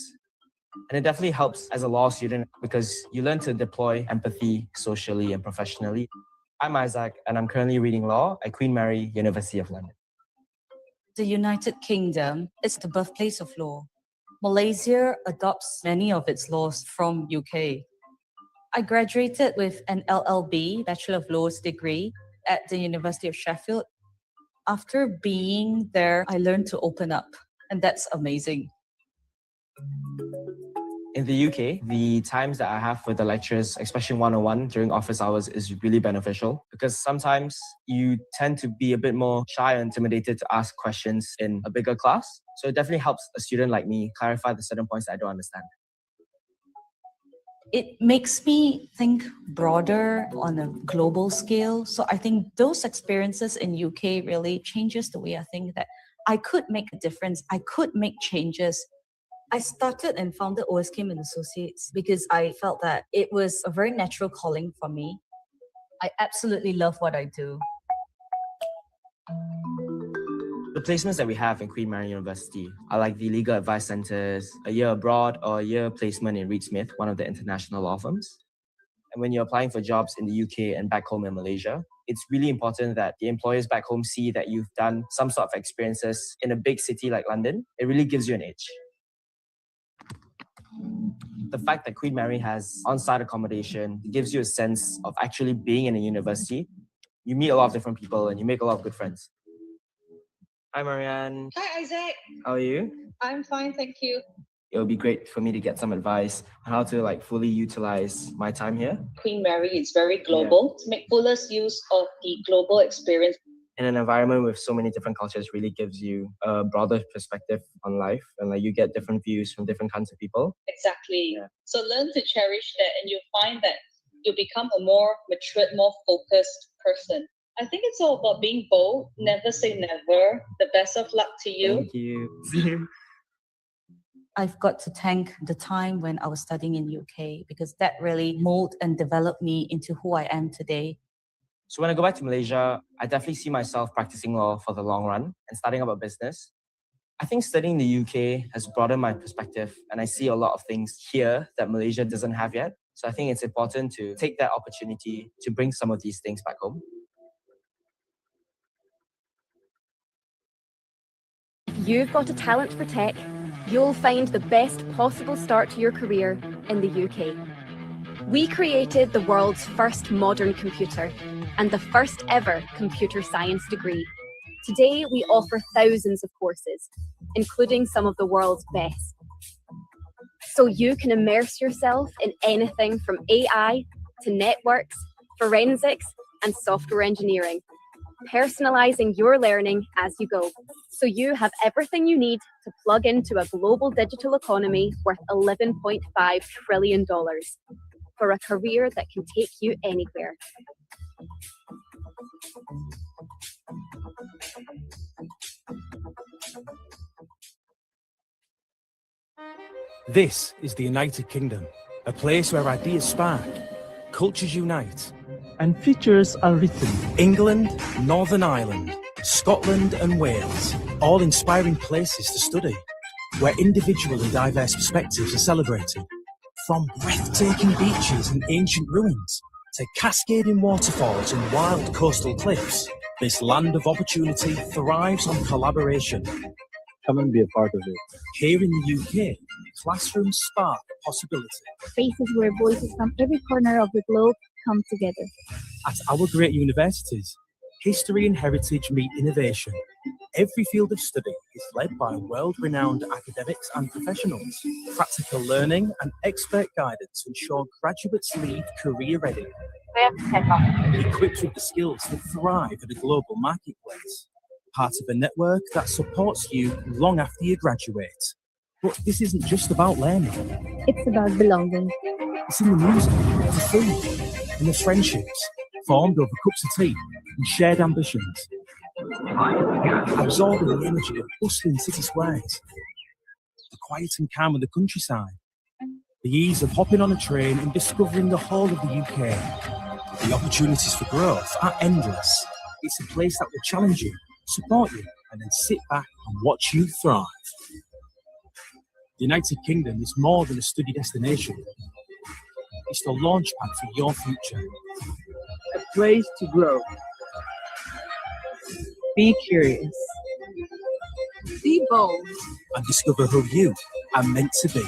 And it definitely helps as a law student because you learn to deploy empathy socially and professionally. I'm Isaac, and I'm currently reading law at Queen Mary, University of London. The United Kingdom is the birthplace of law. Malaysia adopts many of its laws from UK. I graduated with an LLB, Bachelor of Laws degree, at the University of Sheffield. After being there, I learned to open up, and that's amazing. In the UK, the times that I have with the lecturers, especially one-on-one during office hours, is really beneficial because sometimes you tend to be a bit more shy or intimidated to ask questions in a bigger class. So it definitely helps a student like me clarify the certain points that I don't understand. It makes me think broader on a global scale. So I think those experiences in UK really changes the way I think that I could make a difference. I could make changes. I started and founded OS Kim and Associates because I felt that it was a very natural calling for me. I absolutely love what I do. The placements that we have in Queen Mary University are like the legal advice centers, a year abroad, or a year placement in Reed Smith, one of the international law firms. And when you're applying for jobs in the UK and back home in Malaysia, it's really important that the employers back home see that you've done some sort of experiences in a big city like London. It really gives you an edge. The fact that Queen Mary has on-site accommodation gives you a sense of actually being in a university. You meet a lot of different people and you make a lot of good friends. Hi, Marianne. Hi, Isaac. How are you? I'm fine, thank you. It would be great for me to get some advice on how to fully utilize my time here. Queen Mary is very global. To make fullest use of the global experience. In an environment with so many different cultures really gives you a broader perspective on life, and you get different views from different kinds of people. Exactly. Yeah. So learn to cherish that, and you'll find that you'll become a more matured, more focused person. I think it's all about being bold. Never say never. The best of luck to you. Thank you. I've got to thank the time when I was studying in UK because that really molded and developed me into who I am today. So when I go back to Malaysia, I definitely see myself practicing law for the long run and starting up a business. I think studying in the UK has broadened my perspective, and I see a lot of things here that Malaysia doesn't have yet. So I think it's important to take that opportunity to bring some of these things back home. If you've got a talent for tech, you'll find the best possible start to your career in the UK. We created the world's first modern computer and the first ever computer science degree. Today, we offer thousands of courses, including some of the world's best. So you can immerse yourself in anything from AI to networks, forensics, and software engineering, personalizing your learning as you go. So you have everything you need to plug into a global digital economy worth $11.5 trillion for a career that can take you anywhere. This is the United Kingdom, a place where ideas spark, cultures unite, and futures are written. England, Northern Ireland, Scotland and Wales, all inspiring places to study, where individual and diverse perspectives are celebrated. From breathtaking beaches and ancient ruins To cascading waterfalls and wild coastal cliffs, this land of opportunity thrives on collaboration. Come and be a part of it. Here in the UK, classrooms spark possibility. Spaces where voices from every corner of the globe come together. At our great universities, history and heritage meet innovation. Every field of study is led by world-renowned academics and professionals. Practical learning and expert guidance ensure graduates leave career-ready, equipped with the skills to thrive in a global marketplace. Part of a network that supports you long after you graduate. But this isn't just about learning. It's about belonging. It's in the music, the food, and the friendships formed over cups of tea and shared ambitions. Absorbing the energy of bustling city squares, the quiet and calm of the countryside, the ease of hopping on a train and discovering the whole of the UK. The opportunities for growth are endless. It's a place that will challenge you, support you, and then sit back and watch you thrive. The United Kingdom is more than a study destination. It's the launchpad for your future. A place to grow. Be curious. Be bold. And discover who you are meant to be.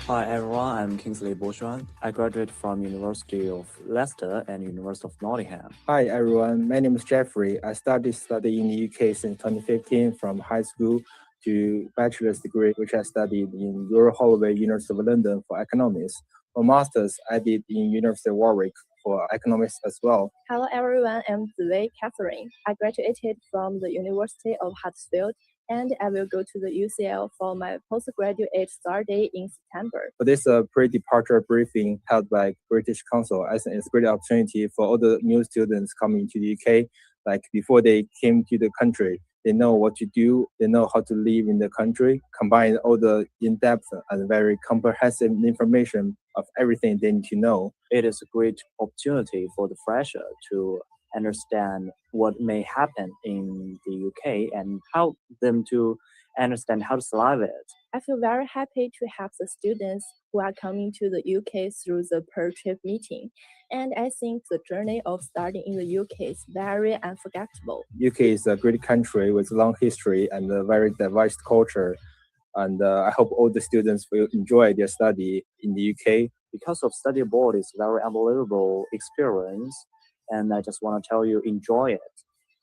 Hi everyone, I'm Kingsley Bochuan. I graduated from University of Leicester and University of Nottingham. Hi everyone, my name is Jeffrey. I started studying in the UK since 2015 from high school to bachelor's degree, which I studied in Royal Holloway, University of London for economics. For master's, I did in University of Warwick for economics as well. Hello everyone, I'm Ziwei Catherine. I graduated from the University of Huddersfield and I will go to the UCL for my postgraduate study in September. For this pre-departure briefing held by British Council, I think it's a great opportunity for all the new students coming to the UK. Like before they came to the country, they know what to do, they know how to live in the country, combine all the in-depth and very comprehensive information of everything they need to know. It is a great opportunity for the fresher to understand what may happen in the UK and help them to understand how to survive it. I feel very happy to help the students who are coming to the UK through the per-trip meeting. And I think the journey of studying in the UK is very unforgettable. UK is a great country with a long history and a very diverse culture. And I hope all the students will enjoy their study in the UK. Because of study abroad is a very unbelievable experience. And I just want to tell you, enjoy it.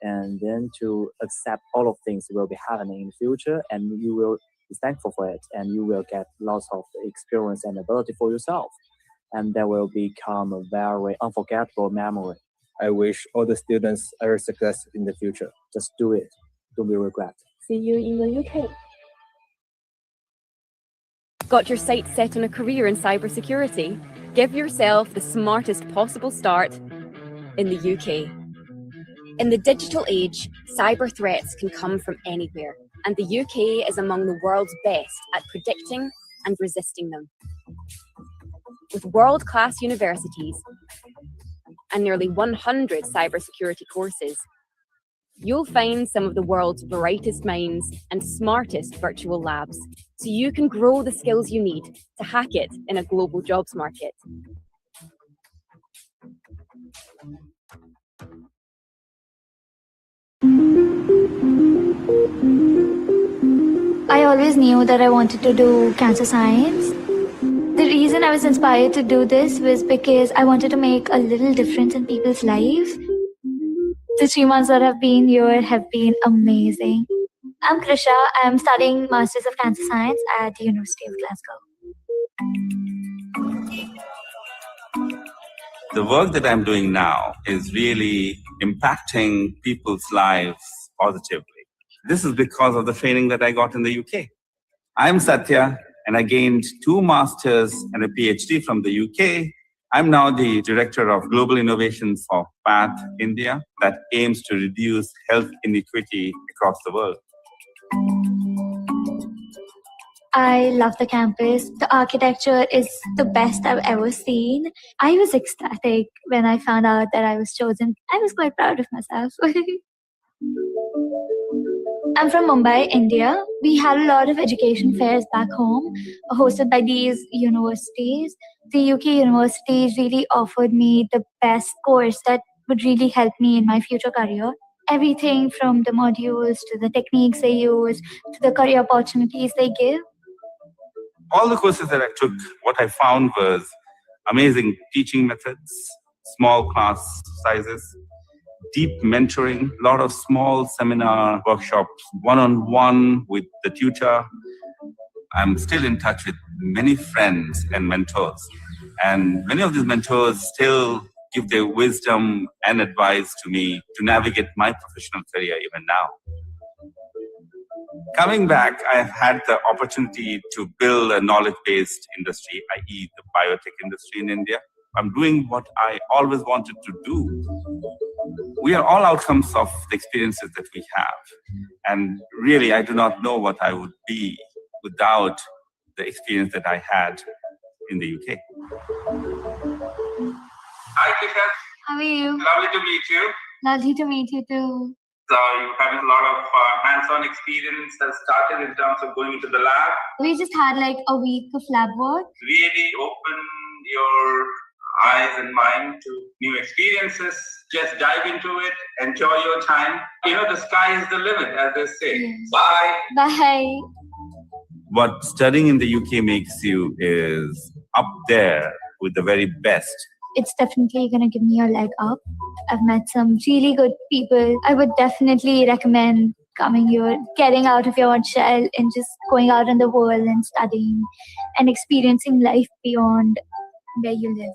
And then to accept all of things will be happening in the future, and you will be thankful for it, and you will get lots of experience and ability for yourself. And that will become a very unforgettable memory. I wish all the students every success in the future. Just do it. Don't be regret. See you in the UK. Got your sights set on a career in cybersecurity? Give yourself the smartest possible start in the UK. In the digital age, cyber threats can come from anywhere, and the UK is among the world's best at predicting and resisting them. With world-class universities and nearly 100 cybersecurity courses, you'll find some of the world's brightest minds and smartest virtual labs, so you can grow the skills you need to hack it in a global jobs market. I always knew that I wanted to do cancer science. The reason I was inspired to do this was because I wanted to make a little difference in people's lives. The 3 months that I've been here have been amazing. I'm Krisha. I'm studying Masters of Cancer Science at the University of Glasgow. The work that I'm doing now is really impacting people's lives positively. This is because of the training that I got in the UK. I'm Satya, and I gained 2 masters and a PhD from the UK. I'm now the Director of Global Innovations for PATH India that aims to reduce health inequity across the world. I love the campus. The architecture is the best I've ever seen. I was ecstatic when I found out that I was chosen. I was quite proud of myself. I'm from Mumbai, India. We had a lot of education fairs back home, hosted by these universities. The UK universities really offered me the best course that would really help me in my future career. Everything from the modules to the techniques they use to the career opportunities they give. All the courses that I took, what I found was amazing teaching methods, small class sizes, deep mentoring, a lot of small seminar workshops, one-on-one with the tutor. I'm still in touch with many friends and mentors. And many of these mentors still give their wisdom and advice to me to navigate my professional career even now. Coming back, I've had the opportunity to build a knowledge-based industry, i.e. the biotech industry in India. I'm doing what I always wanted to do. We are all outcomes of the experiences that we have. And really, I do not know what I would be without the experience that I had in the UK. Hi, Tisha. How are you? Lovely to meet you. Lovely to meet you too. So you have a lot of hands-on experience that started in terms of going into the lab. We just had like a week of lab work. Really open your eyes and mind to new experiences. Just dive into it. Enjoy your time. The sky is the limit, as they say. Yes. Bye. Bye. What studying in the UK makes you is up there with the very best. It's definitely going to give me a leg up. I've met some really good people. I would definitely recommend coming here, getting out of your own shell and just going out in the world and studying and experiencing life beyond where you live.